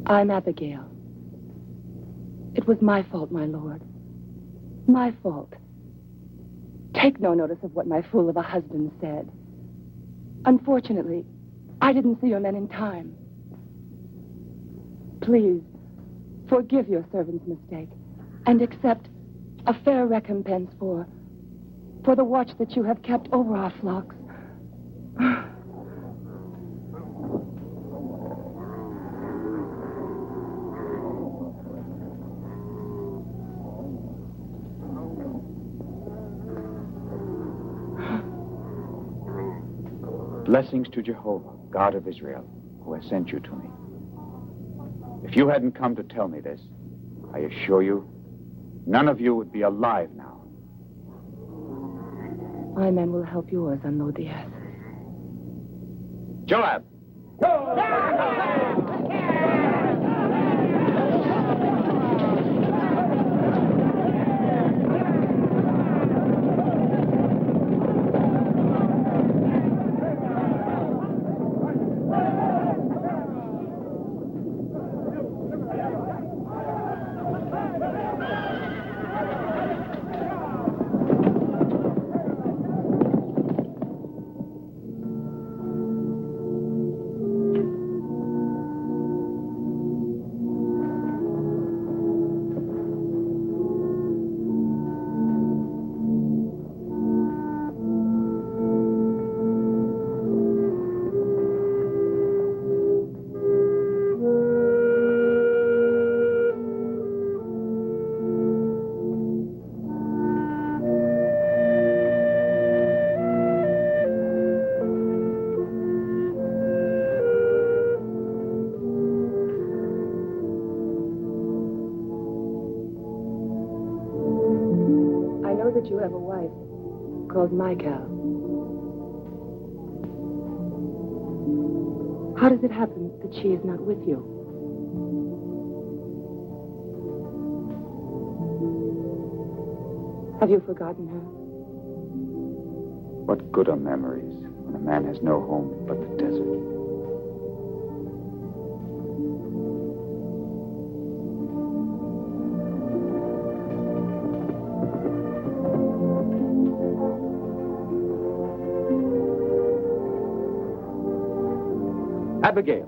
I'm Abigail. It was my fault, my lord. My fault. Take no notice of what my fool of a husband said. Unfortunately, I didn't see your men in time. Please, forgive your servant's mistake and accept a fair recompense for the watch that you have kept over our flocks. Blessings to Jehovah, God of Israel, who has sent you to me. If you hadn't come to tell me this, I assure you, none of you would be alive now. My men will help yours unload the asses. Joab! You have a wife called Michael. How does it happen that she is not with you? Have you forgotten her? What good are memories when a man has no home but the desert? Abigail.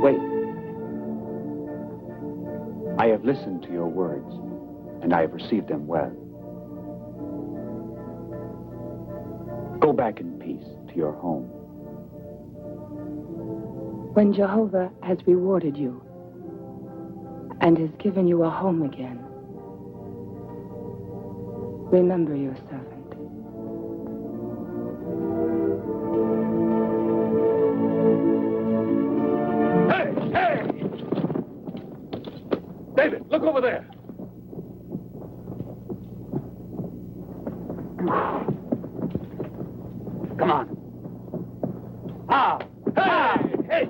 Wait. I have listened to your words, and I have received them well. Go back in peace to your home. When Jehovah has rewarded you and has given you a home again, remember your servant. David, look over there. Come on. Ah! Hey! Hey!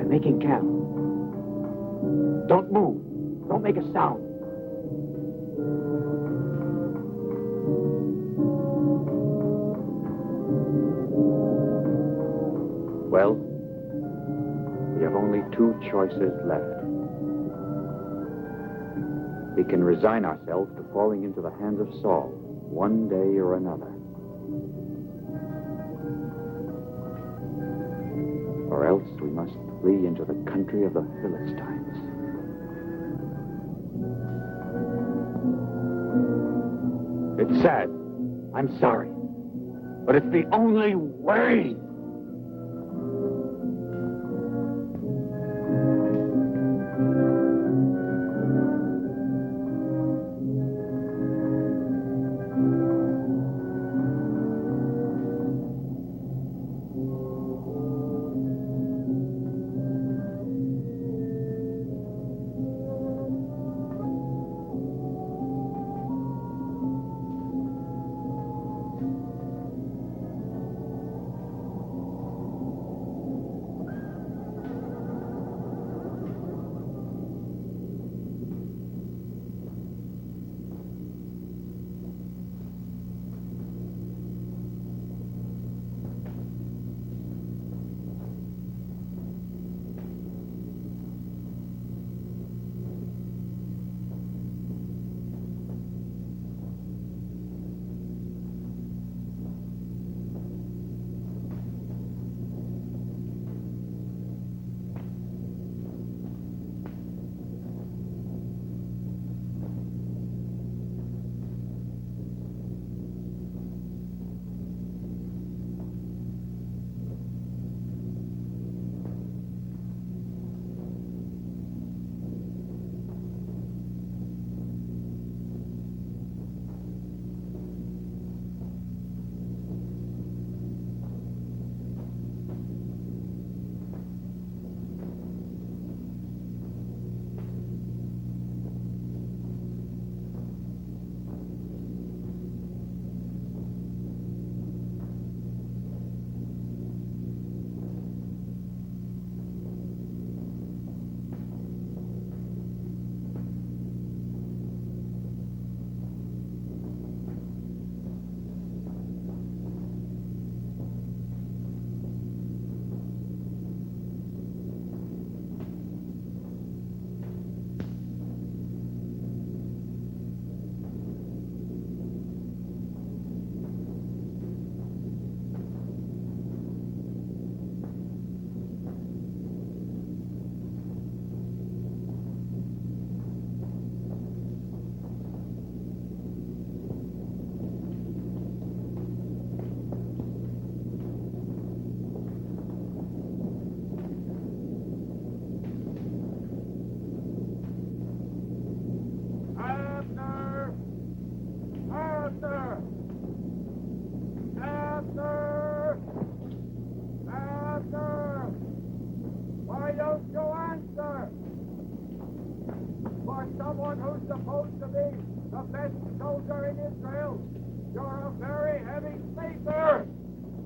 Making camp. Don't move. Don't make a sound. Well, we have only two choices left. We can resign ourselves to falling into the hands of Saul, one day or another. Or else we must flee into the country of the Philistines. It's sad. I'm sorry. But it's the only way.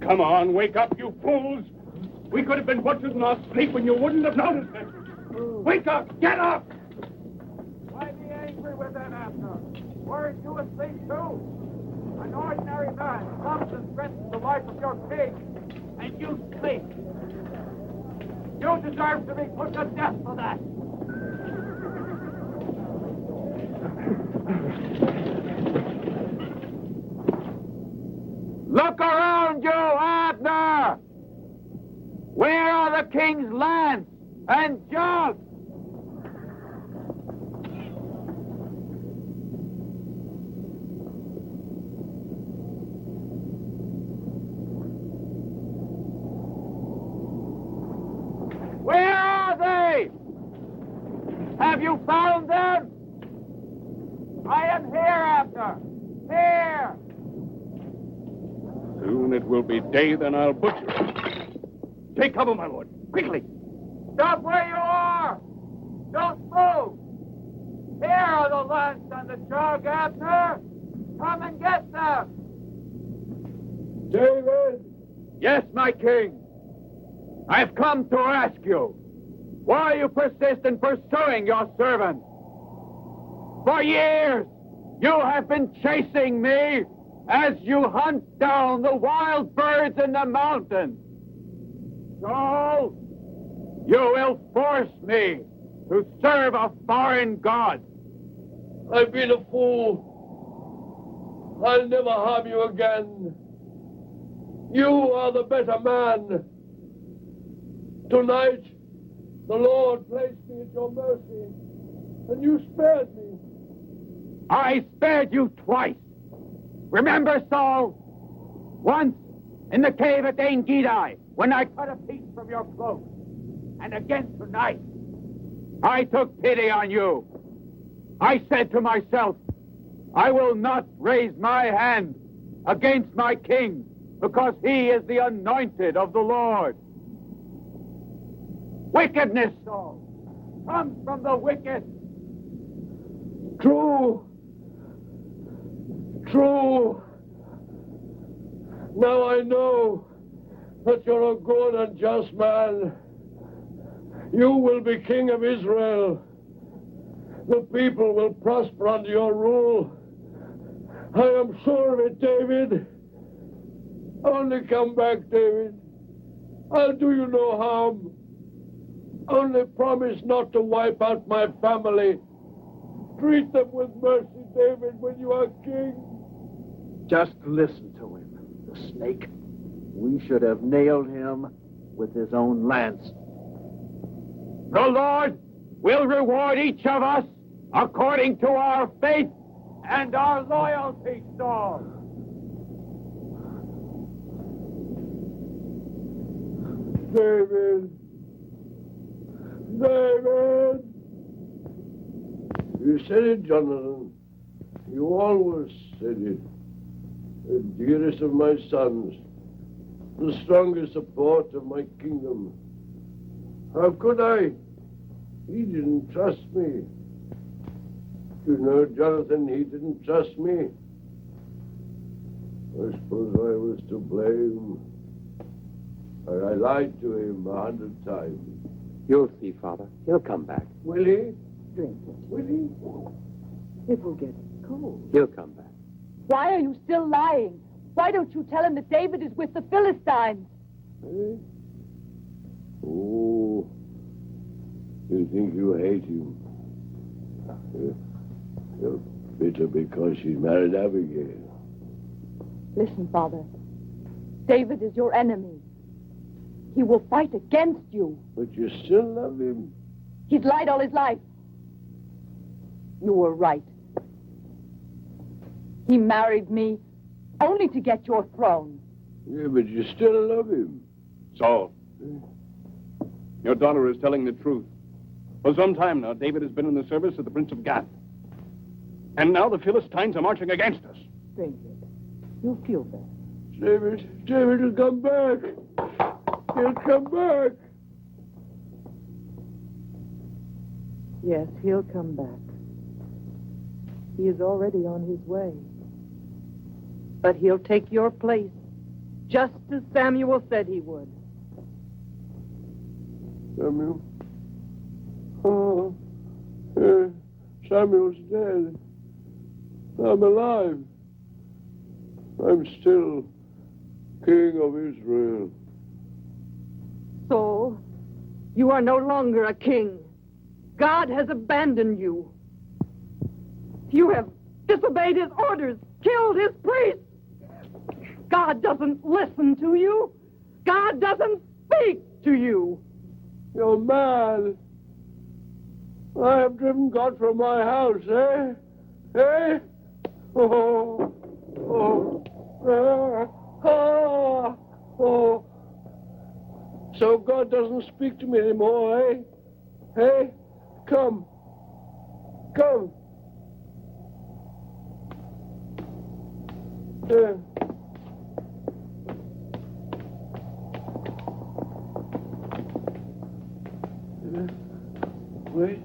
Come on, wake up, you fools! We could have been butchers in our sleep and you wouldn't have noticed it. Wake up! Get up! Why be angry with that, Abner? Weren't you asleep, too? An ordinary man comes and threatens the life of your king, and you sleep. You deserve to be put to death for that. Look around you, Abner! Where are the king's lance and jugs? Where are they? Have you found them? I am here, Abner. Here! Soon it will be day, then I'll butcher it. Take cover, my lord. Quickly. Stop where you are! Don't move! Here are the lance and the jug, Abner! Come and get them! David! Yes, my king. I've come to ask you, why you persist in pursuing your servant? For years, you have been chasing me as you hunt down the wild birds in the mountains. Saul, you will force me to serve a foreign god. I've been a fool. I'll never harm you again. You are the better man. Tonight, the Lord placed me at your mercy, and you spared me. I spared you twice. Remember, Saul? Once in the cave at Ein Gedi, when I cut a piece from your cloak. And again tonight, I took pity on you. I said to myself, I will not raise my hand against my king, because he is the anointed of the Lord. Wickedness, Saul, comes from the wicked. True. True. Now I know that you're a good and just man. You will be king of Israel. The people will prosper under your rule. I am sure of it, David. Only come back, David. I'll do you no harm. Only promise not to wipe out my family. Treat them with mercy, David, when you are king. Just listen to him, the snake. We should have nailed him with his own lance. The Lord will reward each of us according to our faith and our loyalty, Saul. David. David. You said it, Jonathan. You always said it. The dearest of my sons. The strongest support of my kingdom. How could I? He didn't trust me. You know, Jonathan, he didn't trust me. I suppose I was to blame. I lied to him 100 times. You'll see, Father. He'll come back. Will he? Drink it. Will he? It will get cold. He'll come back. Why are you still lying? Why don't you tell him that David is with the Philistines? Eh? Oh, you think you hate him? You're bitter because she's married Abigail. Listen, Father. David is your enemy. He will fight against you. But you still love him. He's lied all his life. You were right. He married me only to get your throne. Yeah, but you still love him. Saul, your daughter is telling the truth. For some time now, David has been in the service of the Prince of Gath. And now the Philistines are marching against us. Drink it. You'll feel better. David will come back. He'll come back. Yes, he'll come back. He is already on his way. But he'll take your place, just as Samuel said he would. Samuel? Oh, Samuel's dead. I'm alive. I'm still king of Israel. Saul, you are no longer a king. God has abandoned you. You have disobeyed his orders, killed his priests. God doesn't listen to you. God doesn't speak to you. You're mad. I have driven God from my house, eh? Eh? Oh, oh. So God doesn't speak to me anymore, eh? Hey, come. Yeah. Wait.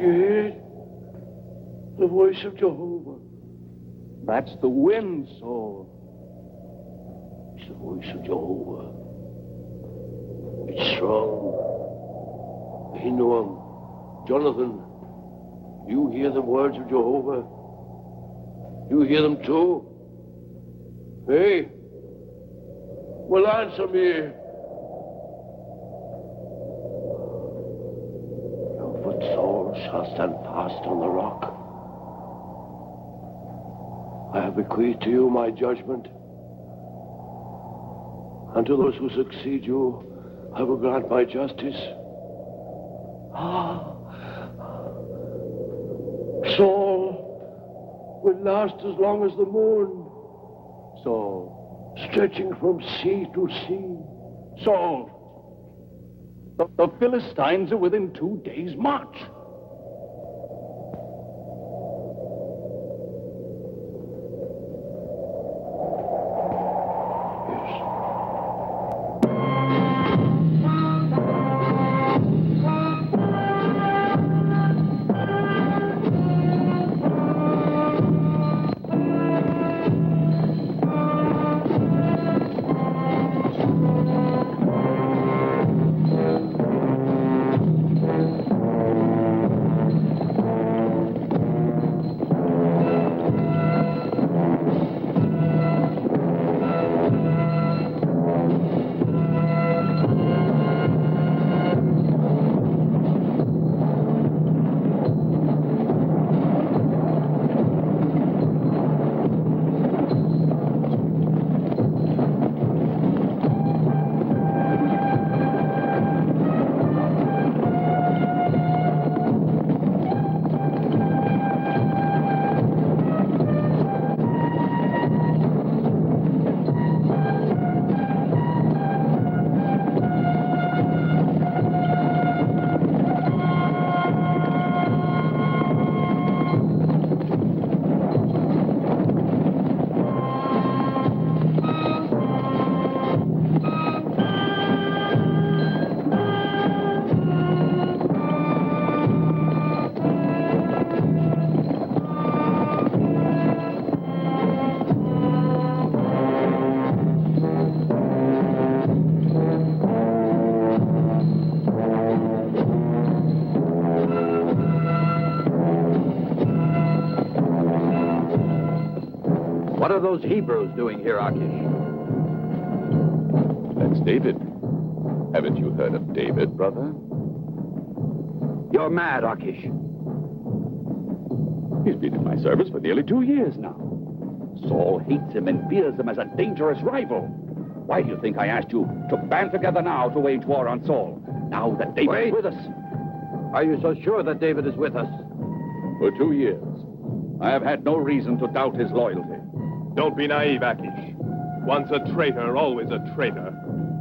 You hear it? The voice of Jehovah. That's the wind, Saul. It's the voice of Jehovah. It's strong. He knew him. Jonathan, you hear the words of Jehovah? You hear them too? Hey, well, answer me. Your foot, Saul, shall stand fast on the rock. I have bequeathed to you my judgment. And to those who succeed you, I will grant my justice. Saul will last as long as the moon. Saul. Stretching from sea to sea. Saul. The Philistines are within 2 days' march. What are those Hebrews doing here, Akish? That's David. Haven't you heard of David, brother? You're mad, Akish. He's been in my service for nearly 2 years now. Saul hates him and fears him as a dangerous rival. Why do you think I asked you to band together now to wage war on Saul, now that David is with us? Are you so sure that David is with us? For 2 years, I have had no reason to doubt his loyalty. Don't be naive, Akish. Once a traitor, always a traitor.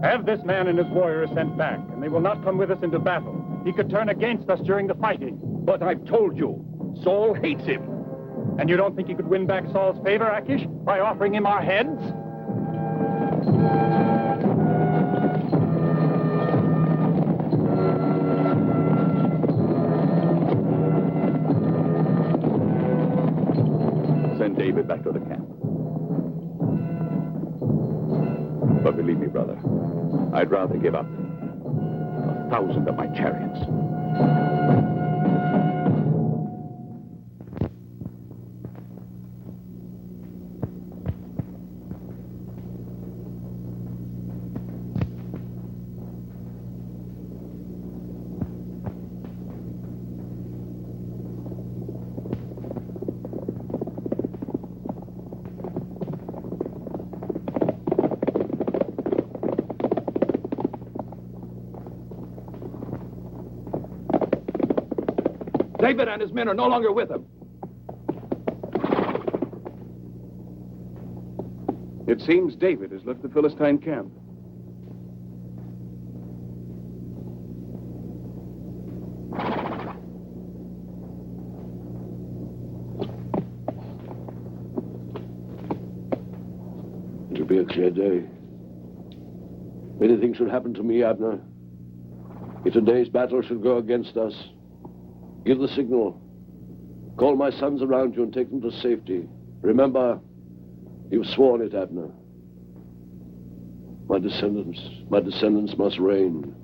Have this man and his warriors sent back, and they will not come with us into battle. He could turn against us during the fighting. But I've told you, Saul hates him. And you don't think he could win back Saul's favor, Akish, by offering him our heads? Send David back to the camp. But believe me, brother, I'd rather give up 1,000 of my chariots. David and his men are no longer with him. It seems David has left the Philistine camp. It'll be a clear day. Anything should happen to me, Abner. If today's battle should go against us, Give the signal. Call my sons around you and take them to safety. Remember, you've sworn it, Abner. My descendants must reign.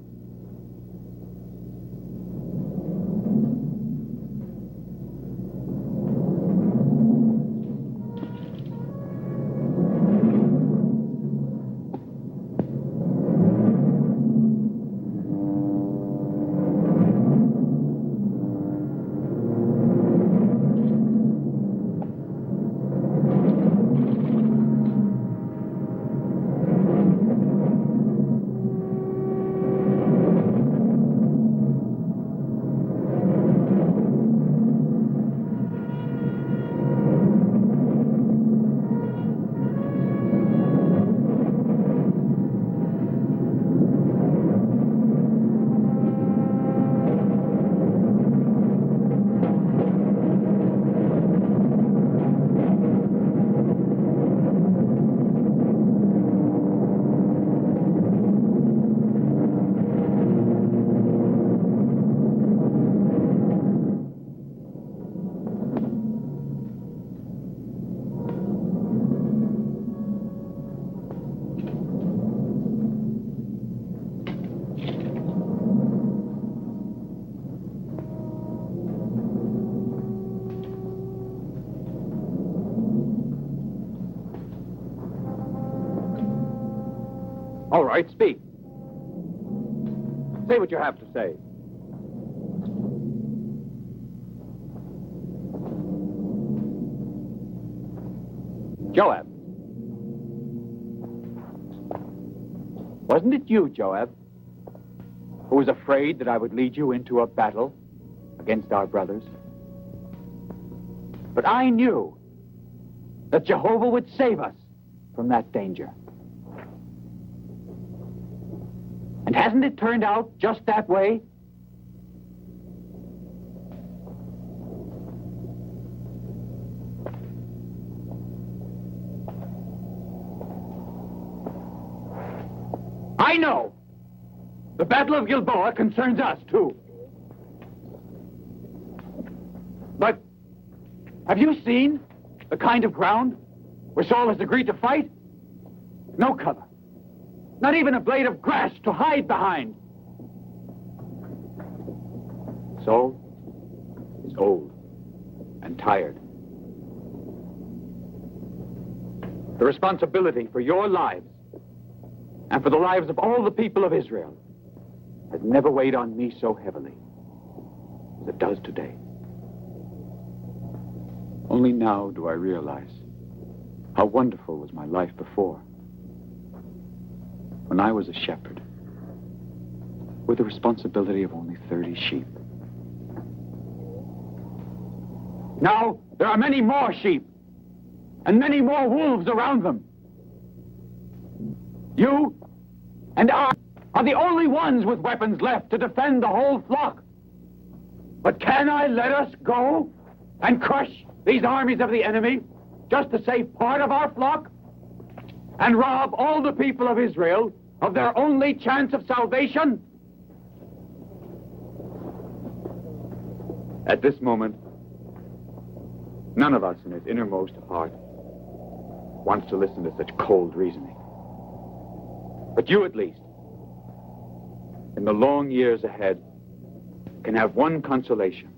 All right, speak. Say what you have to say. Joab. Wasn't it you, Joab, who was afraid that I would lead you into a battle against our brothers? But I knew that Jehovah would save us from that danger. And hasn't it turned out just that way? I know. The Battle of Gilboa concerns us, too. But have you seen the kind of ground where Saul has agreed to fight? No cover. Not even a blade of grass to hide behind. Saul is old and tired. The responsibility for your lives and for the lives of all the people of Israel has never weighed on me so heavily as it does today. Only now do I realize how wonderful was my life before, when I was a shepherd with the responsibility of only 30 sheep. Now there are many more sheep and many more wolves around them. You and I are the only ones with weapons left to defend the whole flock. But can I let us go and crush these armies of the enemy just to save part of our flock and rob all the people of Israel of their only chance of salvation? At this moment, none of us in his innermost heart wants to listen to such cold reasoning. But you, at least, in the long years ahead, can have one consolation.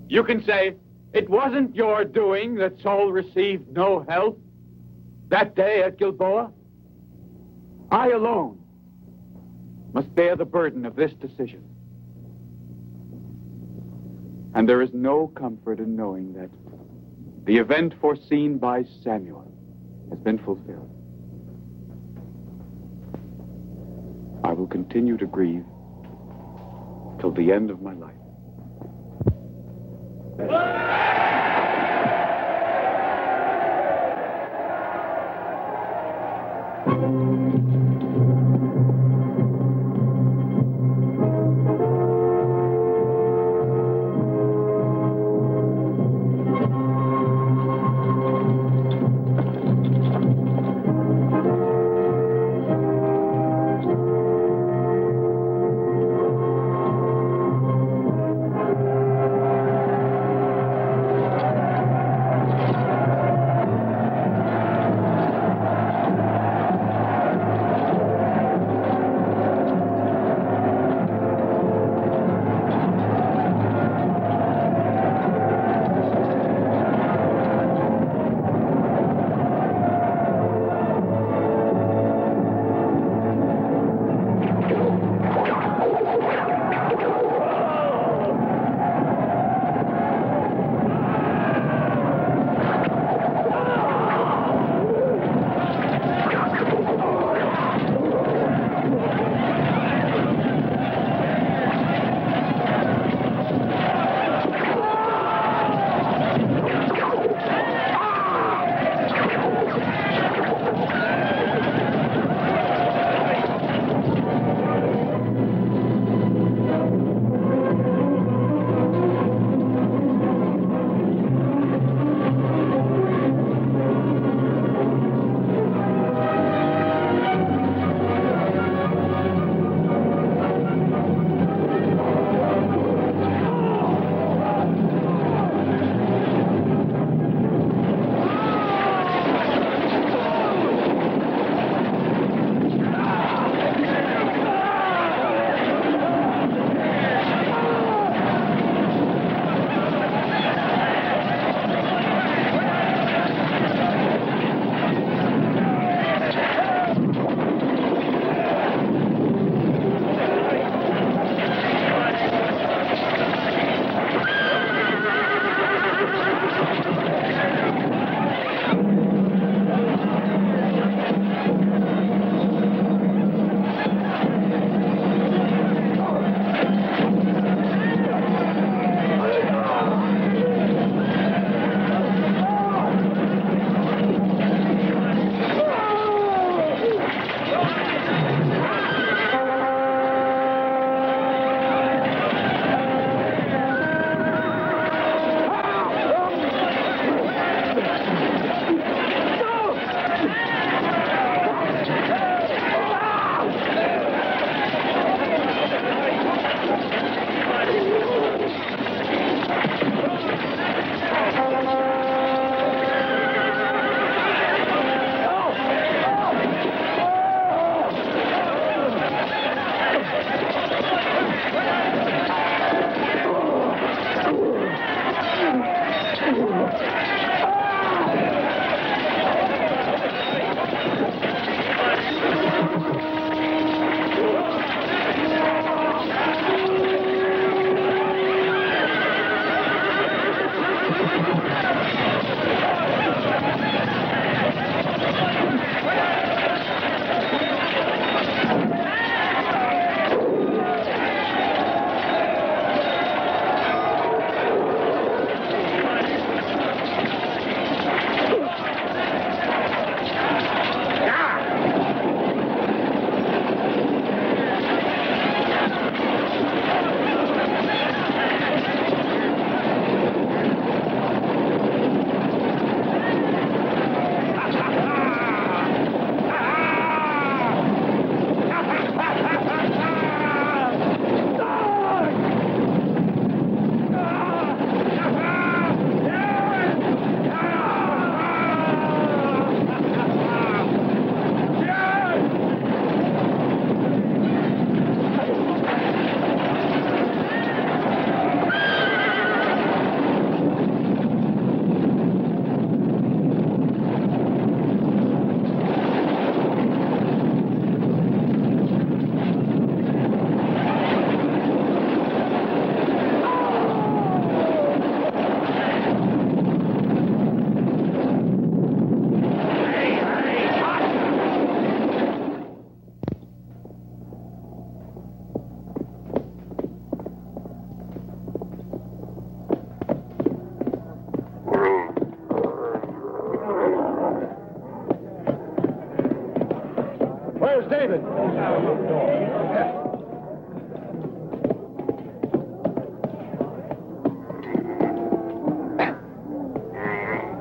You can say, it wasn't your doing that Saul received no help that day at Gilboa. I alone must bear the burden of this decision. And there is no comfort in knowing that the event foreseen by Samuel has been fulfilled. I will continue to grieve till the end of my life.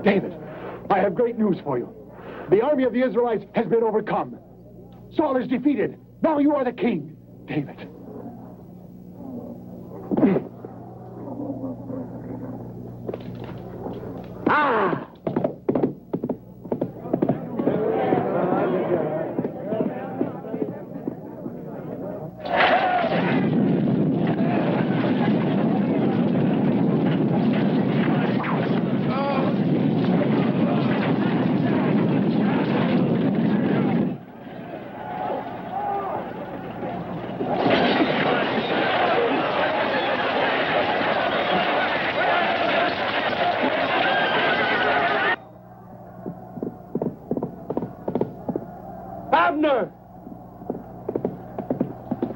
David, I have great news for you. The army of the Israelites has been overcome. Saul is defeated. Now you are the king, David. Ah!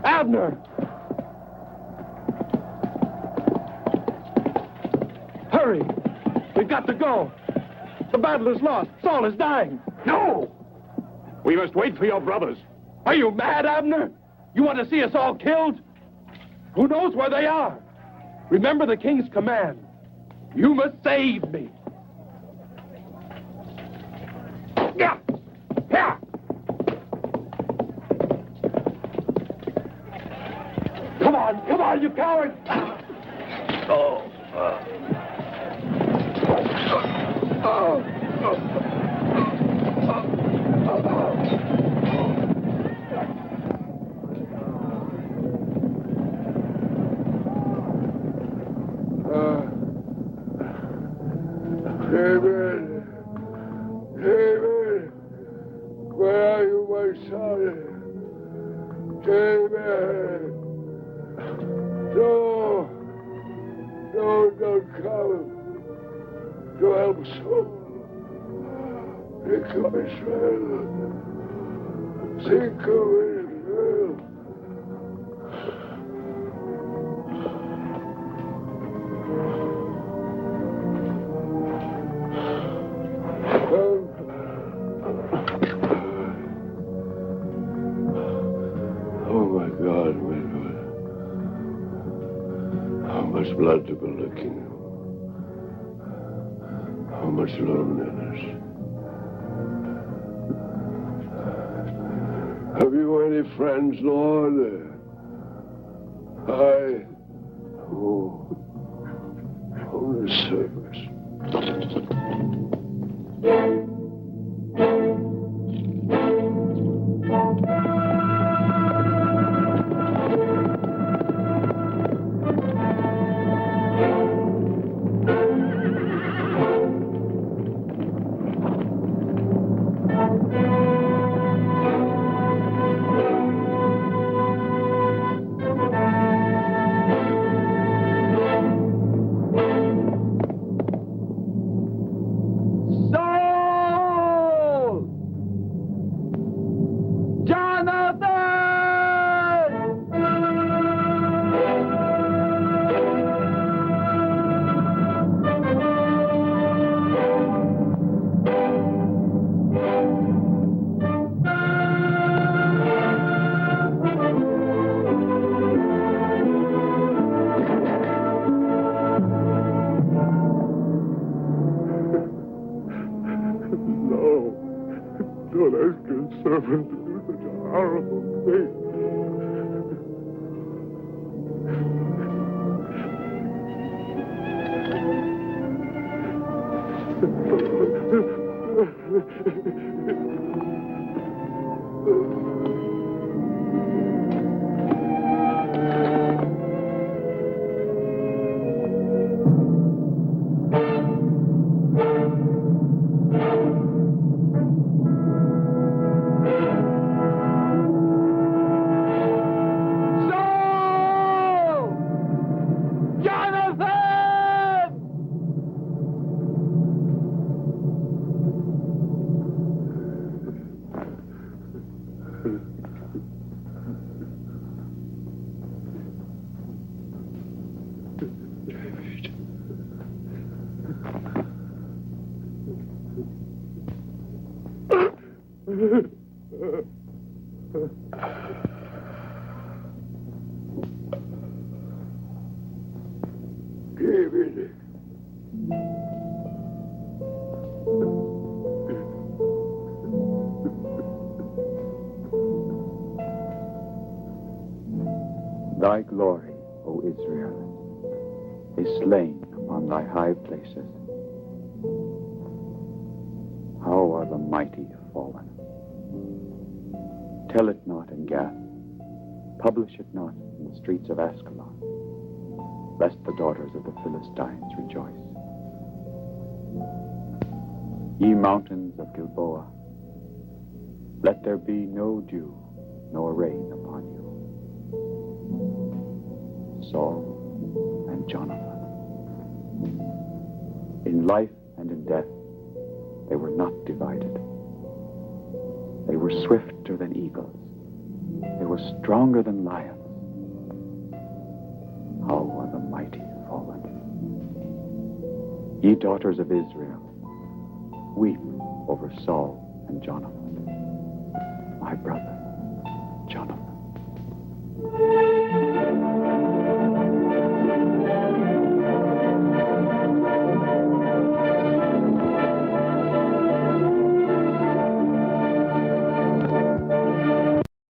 Abner! Hurry! We've got to go. The battle is lost. Saul is dying. No! We must wait for your brothers. Are you mad, Abner? You want to see us all killed? Who knows where they are? Remember the king's command. You must save me. Yeah! Yeah! Come on, you coward! David! David! Where are you, my son? David! No! No, don't come to help Saul. Think of Israel. Think of Israel. Oh my God, Wilbur. How much blood to be licking. How much loneliness. Have you any friends, Lord? Only servants. Servant to do such a horrible thing. Israel is slain upon thy high places. How are the mighty fallen? Tell it not in Gath, publish it not in the streets of Ascalon, lest the daughters of the Philistines rejoice. Ye mountains of Gilboa, let there be no dew nor rain upon you. Saul and Jonathan, in life and in death, they were not divided. They were swifter than eagles. They were stronger than lions. How are the mighty fallen? Ye daughters of Israel, weep over Saul and Jonathan, my brother, Jonathan.